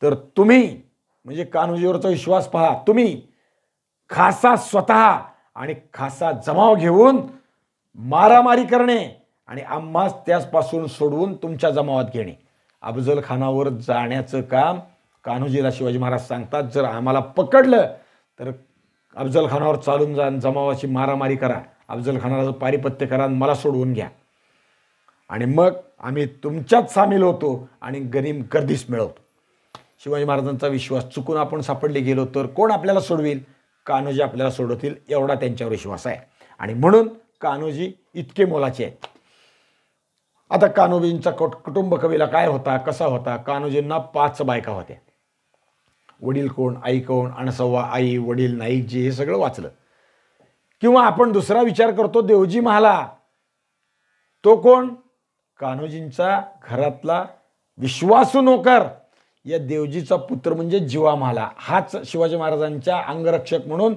तर तुम्ही म्हणजे कान्होजीवरचा विश्वास पहा, तुम्ही खासा स्वतः आणि खासा जमाव घेऊन मारामारी करणे आणि आम्हास त्यापासून सोडवून तुमच्या जमावात घेणे. अफजल खानावर जाण्याचं काम कान्होजीला शिवाजी महाराज सांगतात, जर आम्हाला पकडलं तर अफजल खानावर चालून जा, जमावाची मारामारी करा, अफजल खानाला पारिपत्य करा, मला सोडवून घ्या आणि मग आम्ही तुमच्यात सामील होतो आणि गनीम गर्दीस मिळवतो. शिवाजी महाराजांचा विश्वास चुकून आपण सापडले गेलो तर कोण आपल्याला सोडवेल? कान्होजी आपल्याला सोडवतील एवढा त्यांच्यावर विश्वास आहे आणि म्हणून कान्होजी इतके मोलाचे आहेत. आता कान्होजींचा कुटुंब कविला काय होता, कसा होता? कान्होजींना 5 बायका होत्या. वडील कोण, आई कोण, अणसव्वा आई, वडील नाईकजी, हे सगळं वाचलं. किंवा आपण दुसरा विचार करतो देवजी महाला, तो कोण? कान्होजींचा घरातला विश्वासू नोकर, या देवजीचा पुत्र म्हणजे जीवा महाला. हाच शिवाजी महाराजांच्या अंगरक्षक म्हणून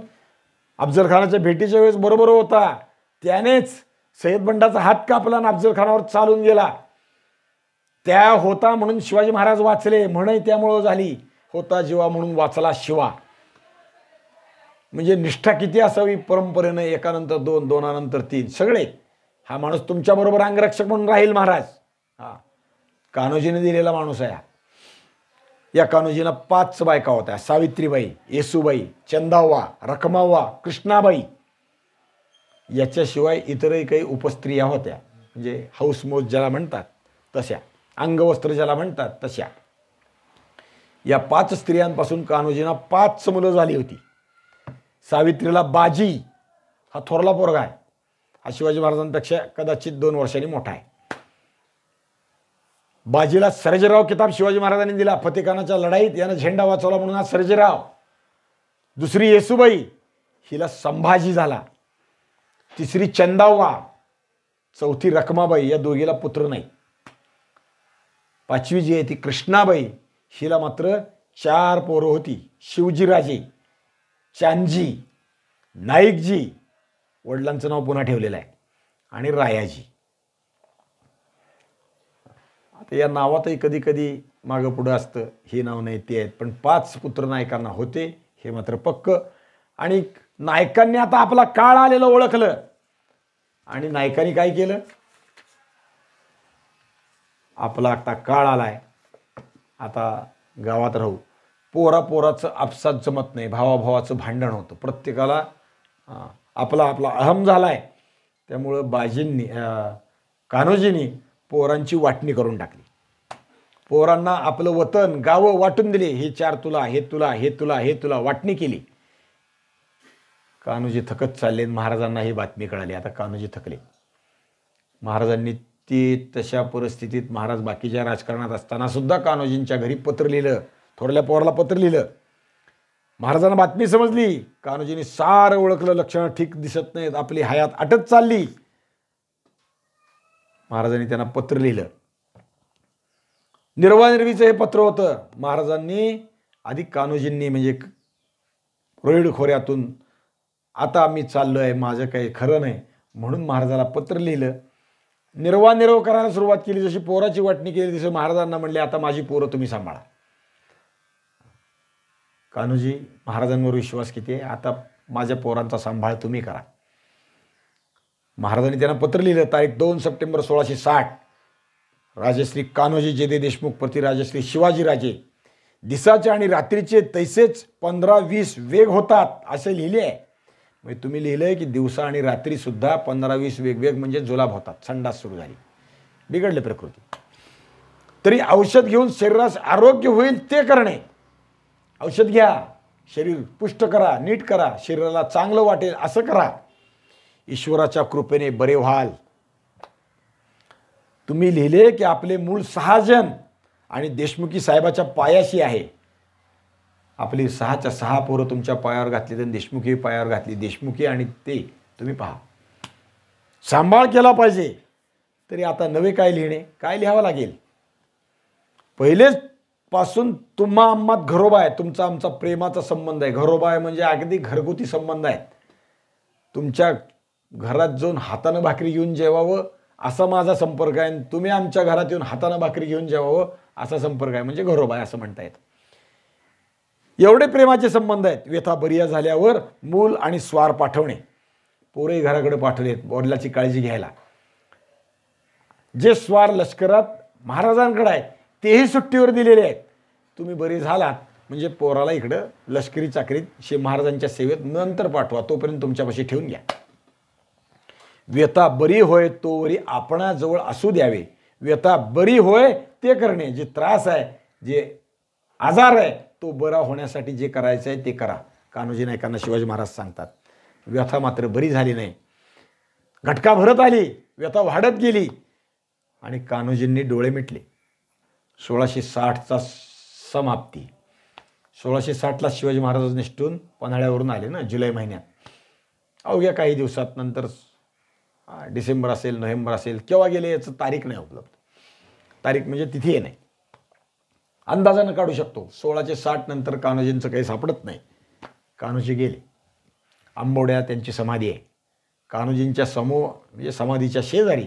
अफजल खानाच्या भेटीच्या वेळेस बरोबर होता. त्यानेच सय्यद बंडाचा हात कापला आणि अफजल खानावर चालून गेला. त्या होता म्हणून शिवाजी महाराज वाचले, म्हणही त्यामुळं झाली. होता जीवा म्हणून वाचला शिवा. म्हणजे निष्ठा किती असावी परंपरेनं, एकानंतर 2, 2नंतर 3 सगळे. हा माणूस तुमच्याबरोबर अंगरक्षक म्हणून राहील महाराज. कान्होजीने दिलेला माणूस आहे. या कान्होजीला 5 बायका होत्या. सावित्रीबाई, येसूबाई, चंदाव्वा, रखमाव्वा, कृष्णाबाई. याच्याशिवाय इतरही काही उपस्त्रिया होत्या, म्हणजे हौसमौज ज्याला म्हणतात तशा, अंगवस्त्र ज्याला म्हणतात तशा. या 5 स्त्रियांपासून कान्होजींना 5 मुलं झाली होती. सावित्रीला बाजी, हा थोरला पोरगा आहे, हा शिवाजी महाराजांपेक्षा कदाचित 2 वर्षांनी मोठा आहे. बाजीला सर्जेराव किताब शिवाजी महाराजांनी दिला. फतेखानाच्या लढाईत यानं झेंडा वाचवला म्हणून हा सर्जेराव. दुसरी येसूबाई, हिला संभाजी झाला. तिसरी चंदाव्वा, चौथी रखमाबाई, या दोघीला पुत्र नाही. 5वी जी आहे ती कृष्णाबाई, हिला मात्र 4 पोरं होती. शिवजीराजे, चांदजी, नाईकजी, वडिलांचं नाव पुन्हा ठेवलेलं आहे, आणि रायाजी. आता या नावातही कधी कधी मागं पुढं असतं, हे नाव नाही ते आहेत, पण 5 पुत्र नायकांना होते हे मात्र पक्क. आणि नायकांनी आता आपला काळ आलेलं ओळखलं आणि नायकांनी काय केलं? आपला आता काळ आलाय, आता गावात राहू. पोराचं आपसात जमत नाही, भावाभावाचं भांडण होतं, प्रत्येकाला आपला अहम झालाय. त्यामुळं बाजींनी, कान्होजींनी पोरांची वाटणी करून टाकली. पोरांना आपलं वतन, गावं वाटून दिले. हे 4 तुला, हे तुला, हे तुला, हे तुला, वाटणी केली. कान्होजी थकत चालले. महाराजांना ही बातमी कळाली. आता कान्होजी थकले. महाराजांनी ती तशा परिस्थितीत, महाराज बाकीच्या राजकारणात असताना सुद्धा कान्होजींच्या घरी पत्र लिहिलं, थोरल्या पोराला पत्र लिहिलं. महाराजांना बातमी समजली. कान्होजींनी सारं ओळखलं, लक्षणं ठीक दिसत नाहीत, आपली हयात आटत चालली. महाराजांनी त्यांना पत्र लिहिलं. निर्वानिर्वीचं हे पत्र होतं. महाराजांनी आधी कान्होजींनी म्हणजे रोहिड खोऱ्यातून आता मी चाललो आहे, माझं काही खरं नाही म्हणून महाराजाला पत्र लिहिलं. निर्वानिर्व करायला सुरुवात केली. जशी पोराची वाटणी केली तसं महाराजांना म्हणले आता माझी पोरं तुम्ही सांभाळा. कान्होजी महाराजांवर विश्वास किती आहे, आता माझ्या पोरांचा सांभाळ तुम्ही करा. महाराजांनी त्यांना पत्र लिहिलं. तारीख 2 सप्टेंबर 1660. राजश्री कान्होजी जेदे देशमुख प्रति राजश्री शिवाजीराजे. दिसाचे आणि रात्रीचे तैसेच 15-20 वेग होतात असे लिहिले आहे. म्हणजे तुम्ही लिहिलंय की दिवसा आणि रात्री सुद्धा 15-20 वेगवेग म्हणजे जुलाब होतात. संडास सुरू झाली, बिघडले प्रकृती. तरी औषध घेऊन शरीरास आरोग्य होईल ते करणे. औषध घ्या, शरीर पुष्ट करा, नीट करा, शरीराला चांगलं वाटेल असं करा. ईश्वराच्या कृपेने बरे व्हाल. तुम्ही लिहिले की आपले मूळ 6 जण आणि देशमुखी साहेबाच्या पायाशी आहे. आपली 6च्या 6 पोरं तुमच्या पायावर घातली तर देशमुखी पायावर घातली. देशमुखी आणि ते तुम्ही पहा, सांभाळ केला पाहिजे. तरी आता नवे काय लिहिणे, काय लिहावं लागेल. पहिलेच पासून तुम्हा आम्हात घरोबा आहे. तुमचा आमचा प्रेमाचा संबंध आहे. घरोबा आहे म्हणजे अगदी घरगुती संबंध आहेत. तुमच्या घरात जाऊन हातानं भाकरी घेऊन जेवावं असा माझा संपर्क आहे. तुम्ही आमच्या घरात येऊन हातानं भाकरी घेऊन जेवावं असा संपर्क आहे, म्हणजे घरोबा आहे असं म्हणता येतं. एवढे प्रेमाचे संबंध आहेत. व्यथा बरिया झाल्यावर मूल आणि स्वार पाठवणे. पोरे घराकडे पाठवलेत वडिलाची काळजी घ्यायला. जे स्वार लष्करात महाराजांकडे आहेत तेही सुट्टीवर दिलेले आहेत. तुम्ही बरे झालात म्हणजे पोराला इकडं लष्करी चाकरीत महाराजांच्या सेवेत नंतर पाठवा, तोपर्यंत तुमच्यापाशी ठेवून घ्या. व्यथा बरी होय तोवरी आपणाजवळ असू द्यावे. व्यथा बरी होय ते करणे. जे त्रास आहे, जे आजार आहे, तो बरा होण्यासाठी जे करायचं आहे ते करा. कान्होजी नायकांना शिवाजी महाराज सांगतात. व्यथा मात्र बरी झाली नाही, घटका भरत आली, व्यथा वाढत गेली आणि कान्होजींनी डोळे मिटले. 1660चा समाप्ती. 1660ला शिवाजी महाराज निष्ठून पन्हाळ्यावरून आले ना, जुलै महिन्यात. अवघ्या काही दिवसात नंतर डिसेंबर असेल, नोव्हेंबर असेल, केव्हा गेले याचं तारीख नाही उपलब्ध. तारीख म्हणजे तिथी आहे नाही, अंदाजानं काढू शकतो. 1660 नंतर कान्होजींचं काही सापडत नाही. कान्होजी गेले. आंबोड्या त्यांची समाधी आहे. कान्होजींच्या म्हणजे समाधीच्या शेजारी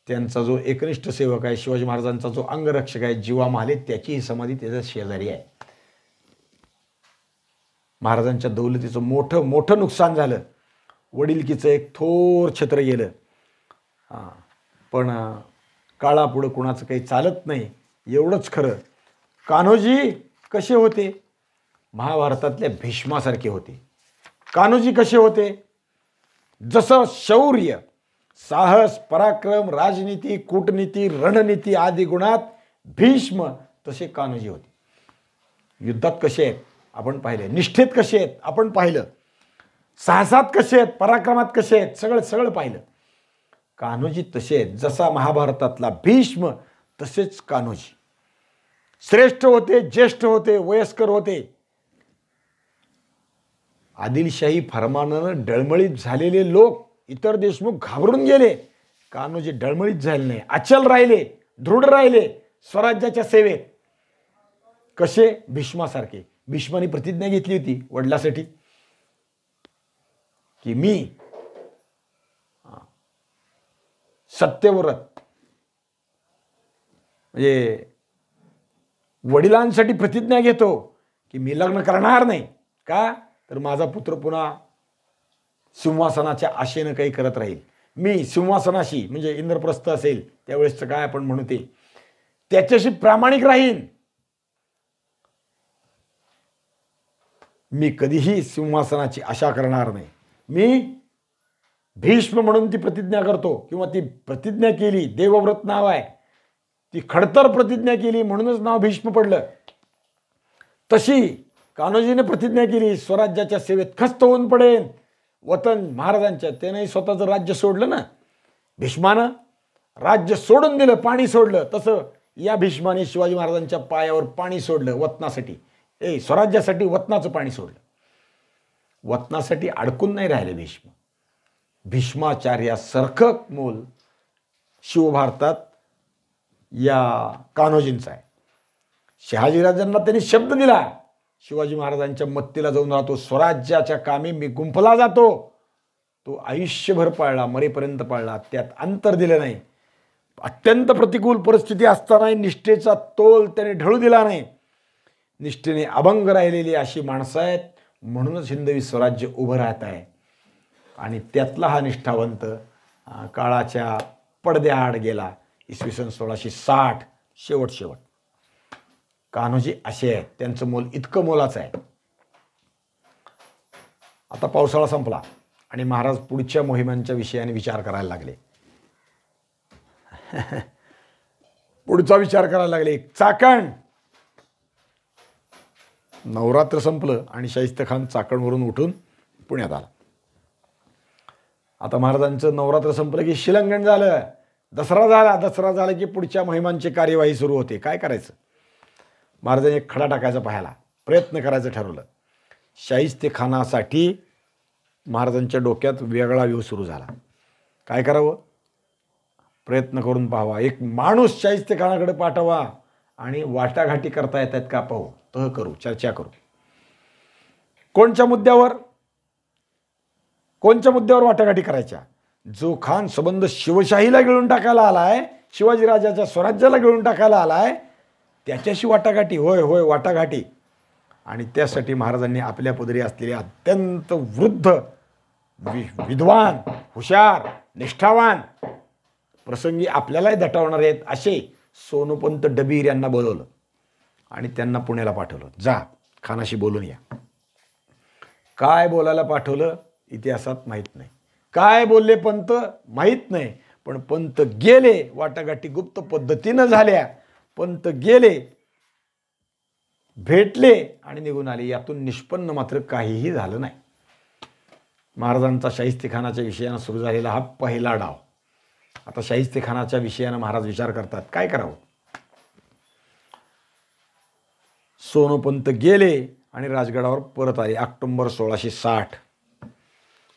त्यांचा जो एकनिष्ठ सेवक आहे, शिवाजी महाराजांचा जो अंगरक्षक आहे जीवा महाले, त्याची ही समाधी त्याच्या शेजारी आहे. महाराजांच्या दौलतीचं मोठं मोठं नुकसान झालं. वडिलकीचं एक थोर छत्र गेलं. पण काळापुढं कुणाचं काही चालत नाही एवढंच खरं. कान्होजी कसे होते? महाभारतातल्या भीष्मासारखे होते. कान्होजी कसे होते? जसं शौर्य, साहस, पराक्रम, राजनीती, कूटनीती, रणनीती आदी गुणात भीष्म, तसे कान्होजी होते. युद्धात कसे आहेत आपण पाहिले, निष्ठेत कसे आहेत आपण पाहिलं, साहसात कसे आहेत, पराक्रमात कसे आहेत, सगळं पाहिलं. कान्होजी तसे आहेत. जसा महाभारतातला भीष्म तसेच कान्होजी. श्रेष्ठ होते, ज्येष्ठ होते, वयस्कर होते. आदिलशाही फरमानानं डळमळीत झालेले लोक, इतर देशमुख घाबरून गेले. कान्होजी डळमळीत झाले नाही, अचल राहिले, दृढ राहिले स्वराज्याच्या सेवेत. कसे? भीष्मासारखे. भीष्माने प्रतिज्ञा घेतली होती वडिलासाठी की मी सत्यव्रत, म्हणजे वडिलांसाठी प्रतिज्ञा घेतो की मी लग्न करणार नाही. का? तर माझा पुत्र पुन्हा सिंहासनाच्या आशेनं काही करत राहील. मी सिंहासनाशी, म्हणजे इंद्रप्रस्थ असेल त्यावेळेसचं काय आपण म्हणू ते, त्याच्याशी प्रामाणिक राहीन. मी कधीही सिंहासनाची आशा करणार नाही. मी भीष्म म्हणून ती प्रतिज्ञा करतो, किंवा ती प्रतिज्ञा केली, देवव्रत नाव आहे, ती खडतर प्रतिज्ञा केली म्हणूनच नाव भीष्म पडलं. तशी कान्होजीने प्रतिज्ञा केली, स्वराज्याच्या सेवेत खस्त होऊन पडेन. वतन महाराजांच्या, त्याने स्वतःचं राज्य सोडलं ना. भीष्मानं राज्य सोडून दिलं, पाणी सोडलं. तसं या भीष्माने शिवाजी महाराजांच्या पायावर पाणी सोडलं वतनासाठी. स्वराज्यासाठी वतनाचं पाणी सोडलं. वतनासाठी अडकून नाही राहिले भीष्म. भीष्माचार्यासारखं मोल शिवभारतात या कान्होजींचा आहे. शहाजीराजांना त्यांनी शब्द दिला, शिवाजी महाराजांच्या मत्तीला जाऊन राहतो, स्वराज्याच्या कामी मी गुंफला जातो. तो आयुष्यभर पाळला, मरेपर्यंत पाळला, त्यात अंतर दिलं नाही. अत्यंत प्रतिकूल परिस्थिती असतानाही निष्ठेचा तोल त्याने ढळू दिला नाही. निष्ठेने अभंग राहिलेली अशी माणसं आहेत, म्हणूनच हिंदवी स्वराज्य उभं राहत आहे. आणि त्यातला हा निष्ठावंत काळाच्या पडद्याआड गेला. इसवी सन 1660 शेवट. कान्होजी असे आहेत, त्यांचं मोल इतकं मोलाचं आहे. आता पावसाळा संपला आणि महाराज पुढच्या मोहिमांच्या विषयाने विचार करायला लागले. पुढचा विचार करायला लागले. चाकण, नवरात्र संपलं आणि शाहिस्तेखान चाकणवरून उठून पुण्यात आला. आता महाराजांचं नवरात्र संपलं की शिलंगण झालं, दसरा झाला की पुढच्या मोहिमांची कार्यवाही सुरू होते. काय करायचं? महाराजांनी एक खडा टाकायचा पाहायला प्रयत्न करायचं ठरवलं. शाहिस्तेखानासाठी महाराजांच्या डोक्यात वेगळा व्यूह सुरू झाला. काय करावं? प्रयत्न करून पाहावा. एक माणूस शाहिस्तेखानाकडे पाठवा आणि वाटाघाटी करता येतात का पाहू, तह करू, चर्चा करू. कोणत्या मुद्द्यावर वाटाघाटी करायच्या? जो खान संबंध शिवशाहीला गिळून टाकायला आलाय, शिवाजीराजाच्या स्वराज्याला गिळून टाकायला आलाय, त्याच्याशी वाटाघाटी. होय वाटाघाटी. आणि त्यासाठी महाराजांनी आपल्या पदरी असलेले अत्यंत वृद्ध, विद्वान, हुशार, निष्ठावान, प्रसंगी आपल्यालाही दटावणारे आहेत असे सोनोपंत डबीर यांना बोलवलं आणि त्यांना पुण्याला पाठवलं. जा, खानाशी बोलून या. काय बोलायला पाठवलं इतिहासात माहीत नाही. काय बोलले पंत माहीत नाही. पण पंत गेले, वाटाघाटी गुप्त पद्धतीनं झाल्या. पंत गेले, भेटले आणि निघून आले. यातून निष्पन्न मात्र काहीही झालं नाही. महाराजांचा शाहिस्तेखानाच्या विषयानं सुरू झालेला हा पहिला डाव. आता शाहिस्तेखानाच्या विषयानं महाराज विचार करतात, काय करावं? सोनोपंत गेले आणि राजगडावर परत आले. ऑक्टोबर 1660.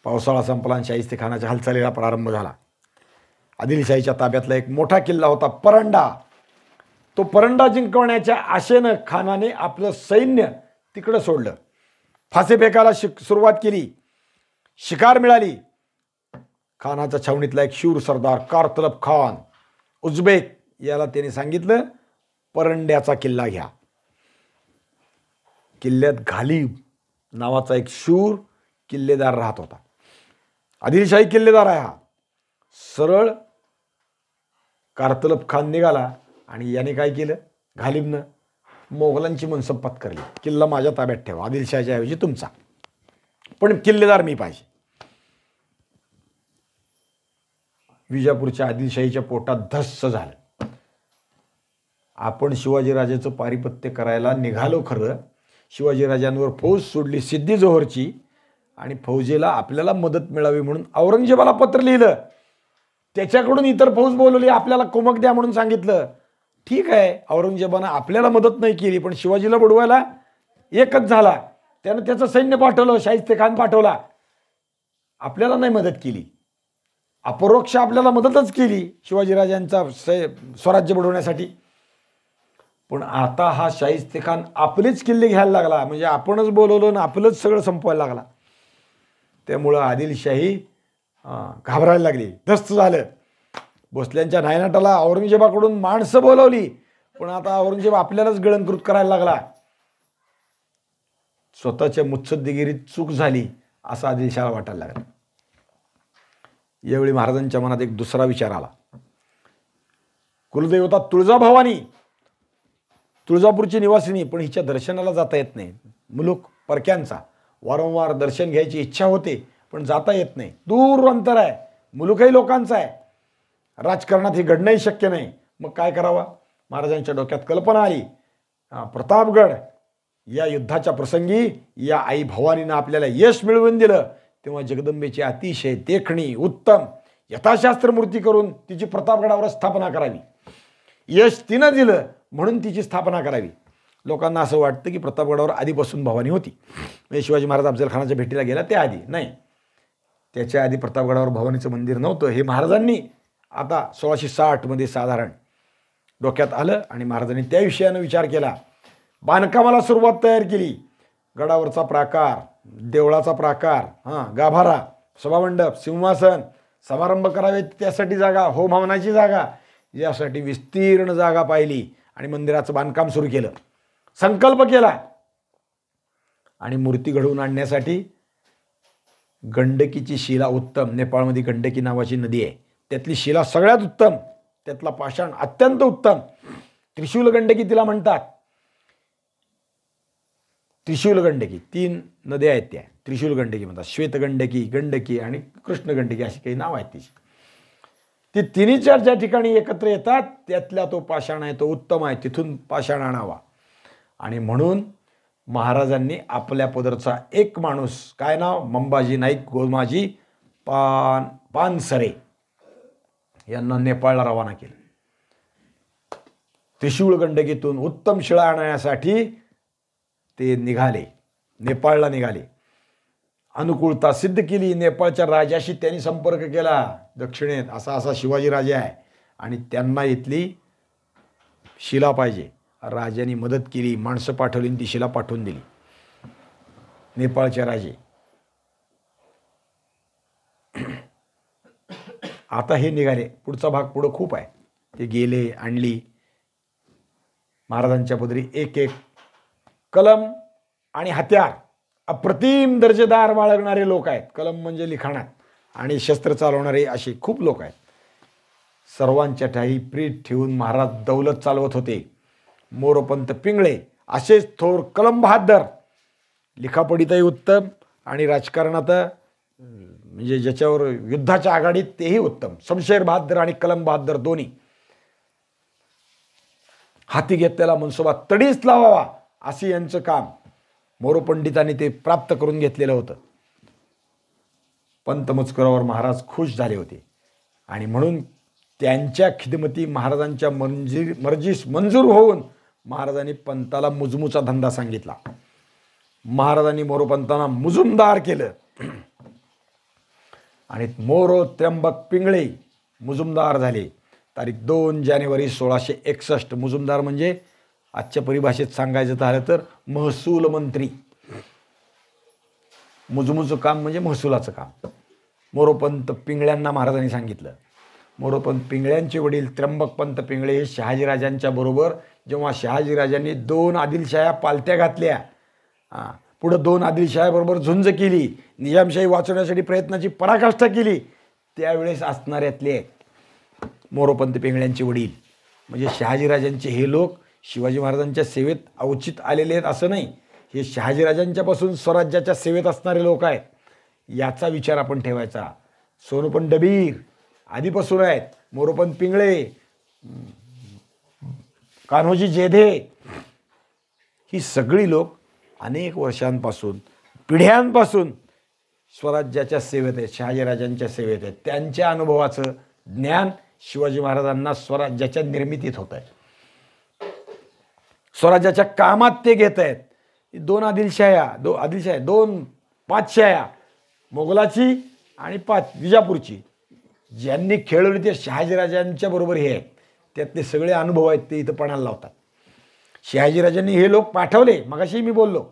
पावसाळा संपला आणि शाहिस्तेखानाच्या हालचालीला प्रारंभ झाला. आदिलशाहीच्या ताब्यातला एक मोठा किल्ला होता परंडा. तो परंडा जिंकवण्याच्या आशेनं खानाने आपलं सैन्य तिकडं सोडलं. फासे फेकायला सुरुवात केली. शिकार मिळाली. खानाच्या छावणीतला एक शूर सरदार कारतलब खान उझबेक याला त्याने सांगितलं, परंड्याचा किल्ला घ्या. किल्ल्यात घालिब नावाचा एक शूर किल्लेदार राहत होता. आदिलशाही किल्लेदार आहे हा. सरळ कारतलब खान निघाला आणि याने काय केलं? घालिबनं मोगलांची मनसब पत्करली. किल्ला माझ्या ताब्यात ठेवा, आदिलशाहीच्या ऐवजी तुमचा, पण किल्लेदार मी पाहिजे. विजापूरच्या आदिलशाहीच्या पोटात धस्स झालं. आपण शिवाजीराजाचं पारिपत्य करायला निघालो खरं. शिवाजीराजांवर फौज सोडली सिद्धी जोहरची आणि फौजेला आपल्याला मदत मिळावी म्हणून औरंगजेबाला पत्र लिहिलं. त्याच्याकडून इतर फौज बोलवली, आपल्याला कुमक द्या म्हणून सांगितलं. ठीक आहे, औरंगजेबानं आपल्याला मदत नाही केली, पण शिवाजीला बुडवायला एकच झाला. त्यानं त्याचं सैन्य पाठवलं, शाहिस्तेखान पाठवला. आपल्याला नाही मदत केली, अपरोक्ष आपल्याला मदतच केली शिवाजीराजांचा स्वराज्य बुडवण्यासाठी. पण आता हा शाहिस्तेखान आपलेच किल्ले घ्यायला लागला, म्हणजे आपणच बोलवलं ना आपलंच सगळं संपवायला लागला. त्यामुळं आदिलशाही घाबरायला लागली, धस्त झालं. भोसल्यांच्या नायनाटाला औरंगजेबाकडून माणसं बोलवली, पण आता औरंगजेब आपल्यालाच गिळंकृत करायला लागला. स्वतःच्या मुत्सद्देगिरीत चूक झाली असं आदिलशाहाला वाटायला लागलं. यावेळी महाराजांच्या मनात एक दुसरा विचार आला. कुलदेवता तुळजाभवानी, तुळजापूरची निवासिनी, पण हिच्या दर्शनाला जाता येत नाही. मुलूक परक्यांचा, वारंवार दर्शन घ्यायची इच्छा होते पण जाता येत नाही. दूर अंतर आहे, मुलूकही लोकांचा आहे. राजकारणात हे घडणंही शक्य नाही. मग काय करावा? महाराजांच्या डोक्यात कल्पना आली. प्रतापगड या युद्धाच्या प्रसंगी या आई भवानीनं आपल्याला यश मिळवून दिलं, तेव्हा जगदंबेची अतिशय देखणी उत्तम यथाशास्त्र मूर्ती करून तिची प्रतापगडावर स्थापना करावी. यश तिनं दिलं म्हणून तिची स्थापना करावी. लोकांना असं वाटतं की प्रतापगडावर आधीपासून भवानी होती, म्हणजे शिवाजी महाराज अफजलखानाच्या भेटीला गेला त्या आधी नाही, त्याच्या आधी प्रतापगडावर भवानीचं मंदिर नव्हतं. हे महाराजांनी आता 1660 मध्ये साधारण डोक्यात आलं आणि महाराजांनी त्या विषयानं विचार केला. बांधकामाला सुरुवात तयार केली. गडावरचा प्राकार, देवळाचा प्राकार, गाभारा, सभामंडप, सिंहासन, समारंभ करावे त्यासाठी जागा, होम हवनाची जागा, यासाठी विस्तीर्ण जागा पाहिली आणि मंदिराचं बांधकाम सुरू केलं. संकल्प केला आणि मूर्ती घडवून आणण्यासाठी गंडकीची शिला उत्तम, नेपाळमध्ये गंडकी नावाची नदी आहे, त्यातली शिला सगळ्यात उत्तम, त्यातला पाषाण अत्यंत उत्तम. त्रिशूल गंडकी तिला म्हणतात. त्रिशूल गंडकी 3 नद्या आहेत त्या, त्रिशूल गंडकी म्हणतात. श्वेतगंडकी, गंडकी आणि कृष्णगंडकी अशी काही नाव आहेत तिची. ती तिन्ही ज्या ठिकाणी एकत्र येतात त्यातला तो पाषाण आहे तो उत्तम आहे, तिथून पाषाण आणावा. आणि म्हणून महाराजांनी आपल्या पदरचा एक माणूस, काय नाव, मंबाजी नाईक गोमाजी पानसरे यांना नेपाळला रवाना केलं. त्रिशूळ गंडकीतून उत्तम शिळा आणण्यासाठी ते निघाले, नेपाळला निघाले. अनुकूलता सिद्ध केली. नेपाळच्या राजाशी त्यांनी संपर्क केला, दक्षिणेत असा असा शिवाजी राजा आहे आणि त्यांना इथली शिला पाहिजे. राजांनी मदत केली, माणसं पाठवली, ती शिला पाठवून दिली. नेपाळचे राजे आता हे निघाले. पुढचा भाग पुढं खूप आहे. ते गेले, आणली. महाराजांच्या पदरी एक एक कलम आणि हत्यार अप्रतिम दर्जेदार बाळगणारे लोक आहेत. कलम म्हणजे लिखाणात आणि शस्त्र चालवणारे असे खूप लोक आहेत. सर्वांच्या ठाई प्रीत ठेवून महाराज दौलत चालवत होते. मोरोपंत पिंगळे असेच थोर कलम बहादर, लिखापडीतही उत्तम आणि राजकारणात म्हणजे ज्याच्यावर युद्धाच्या आघाडीत तेही उत्तम. शमशेर बहादर आणि कलम बहादर दोन्ही. हाती घेतलेला मनसोबा तडीच लावावा असे यांचं काम मोरोपंडितांनी ते प्राप्त करून घेतलेलं होतं. पंतमुचकरावर महाराज खुश झाले होते आणि म्हणून त्यांच्या खिदमती महाराजांच्या मर्जीस मंजूर होऊन महाराजांनी पंताला मुजमूचा धंदा सांगितला. महाराजांनी मोरोपंतांना मुजुमदार केलं आणि मोरो त्र्यंबक पिंगळे मुजुमदार झाले. तारीख 2 जानेवारी 1661. मुजुमदार म्हणजे आजच्या परिभाषेत सांगायचं झालं तर महसूल मंत्री. मुजमूचं काम म्हणजे महसुलाचं काम. मोरोपंत पिंगळ्यांना महाराजांनी सांगितलं. मोरोपंत पिंगळ्यांचे वडील त्र्यंबकपंत पिंगळे हे शहाजीराजांच्या बरोबर जेव्हा शहाजीराजांनी 2 आदिलशाह्या पालत्या घातल्या, पुढं 2 आदिलशाह्याबरोबर झुंज केली, निजामशाही वाचवण्यासाठी प्रयत्नाची पराकाष्ठा केली, त्यावेळेस असणाऱ्यातले मोरोपंत पिंगळ्यांचे वडील. म्हणजे शहाजीराजांचे हे लोक शिवाजी महाराजांच्या सेवेत अवचित आलेले आहेत असं नाही, हे शहाजीराजांच्यापासून स्वराज्याच्या सेवेत असणारे लोक आहेत. याचा विचार आपण ठेवायचा. सोनोपंत डबीर आधीपासून आहेत, मोरोपंत पिंगळे, कान्होजी जेधे, ही सगळी लोक अनेक वर्षांपासून, पिढ्यांपासून स्वराज्याच्या सेवेत आहेत, शहाजीराजांच्या सेवेत आहेत. त्यांच्या अनुभवाचं ज्ञान शिवाजी महाराजांना स्वराज्याच्या निर्मितीत होत आहे, स्वराज्याच्या कामात ते घेत आहेत. 2 आदिलशाह्या, 2 पातशाह्या, मोगलाची आणि 5 विजापूरची, ज्यांनी खेळवली ते शहाजीराजांच्या बरोबर हे आहेत. त्यातले सगळे अनुभव आहेत ते इथं पणाला लावतात. शहाजीराजांनी हे लोक पाठवले, मगाशी मी बोललो,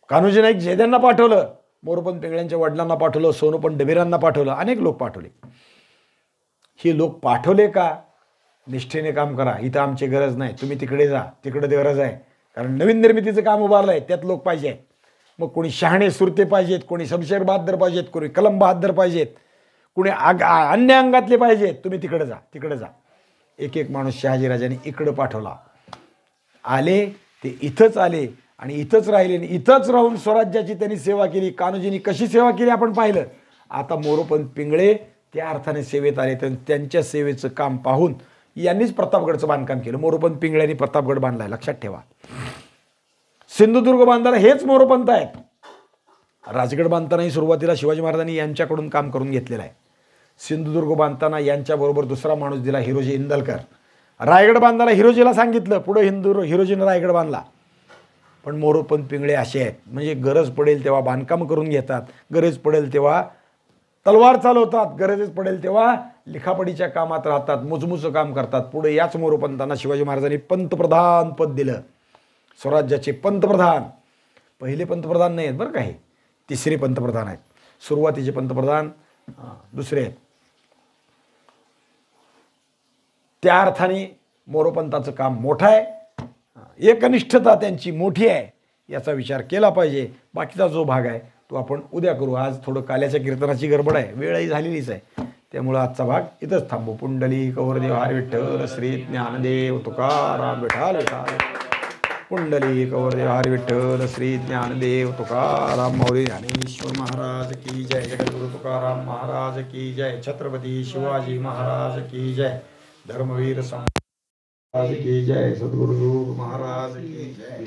कान्होजी नाईक जेद्यांना पाठवलं, मोरोपंत पिंगळ्यांच्या वडिलांना पाठवलं, सोनोपंत डबीरांना पाठवलं, अनेक लोक पाठवले. हे लोक पाठवले का? निष्ठेने काम करा, इथं आमची गरज नाही, तुम्ही तिकडे जा, तिकडे गरज आहे, कारण नवीन निर्मितीचं काम उभारलं आहे, त्यात लोक पाहिजे आहेत. मग कोणी शहाणे सुरते पाहिजेत, कोणी शमशेर बहादर पाहिजेत, कोणी कलम बहादर पाहिजेत, कुणी अन्य अंगातले पाहिजेत, तुम्ही तिकडे जा, तिकडे जा. एक एक माणूस शहाजीराजांनी इकडं पाठवला. आले ते इथंच आले आणि इथंच राहिले आणि इथंच राहून स्वराज्याची त्यांनी सेवा केली. कान्होजींनी कशी सेवा केली आपण पाहिलं. आता मोरोपंत पिंगळे त्या अर्थाने सेवेत आले, तर त्यांच्या सेवेचं काम पाहून यांनीच प्रतापगडचं बांधकाम केलं. मोरोपंत पिंगळ्यांनी प्रतापगड बांधलाय, लक्षात ठेवा. सिंधुदुर्ग बांधायला हेच मोरोपंत आहेत. राजगड बांधतानाही सुरुवातीला शिवाजी महाराजांनी यांच्याकडून काम करून घेतलेलं आहे. सिंधुदुर्ग बांधताना यांच्याबरोबर दुसरा माणूस दिला, हिरोजी इंदलकर. रायगड बांधायला हिरोजीला सांगितलं, पुढे हिरोजीनं रायगड बांधला. पण मोरोपंत पिंगळे असे आहेत, म्हणजे गरज पडेल तेव्हा बांधकाम करून घेतात, गरज पडेल तेव्हा तलवार चालवतात, गरजच पडेल तेव्हा लिखापडीच्या कामात राहतात, मुचमुचं काम करतात. पुढे याच मोरोपंतांना शिवाजी महाराजांनी पंतप्रधान पद दिलं, स्वराज्याचे पंतप्रधान. पहिले पंतप्रधान नाही आहेत बरं का, हे तिसरे पंतप्रधान आहेत. सुरुवातीचे पंतप्रधान दुसरे आहेत. त्या अर्थाने मोरोपंताचं काम मोठं आहे, एकनिष्ठता त्यांची मोठी आहे, याचा विचार केला पाहिजे. बाकीचा जो भाग आहे तो आपण उद्या करू. आज थोडं काल्याच्या कीर्तनाची गडबड आहे, वेळही झालेलीच आहे, त्यामुळं आजचा भाग इथंच थांबू. पुंडली कौरदेव हरी विठ्ठल श्री ज्ञानदेव तुकाराम विठाल विठाल. पुंडली कौरदेव हरी विठ्ठल श्री ज्ञानदेव तुकाराम मौर्य ज्ञानेश्वर महाराज की जय. जगद्गुरु तुकाराम महाराज की जय. छत्रपती शिवाजी महाराज की जय. धर्मवीर महाराज की जय. सद्गुरु महाराज की जय.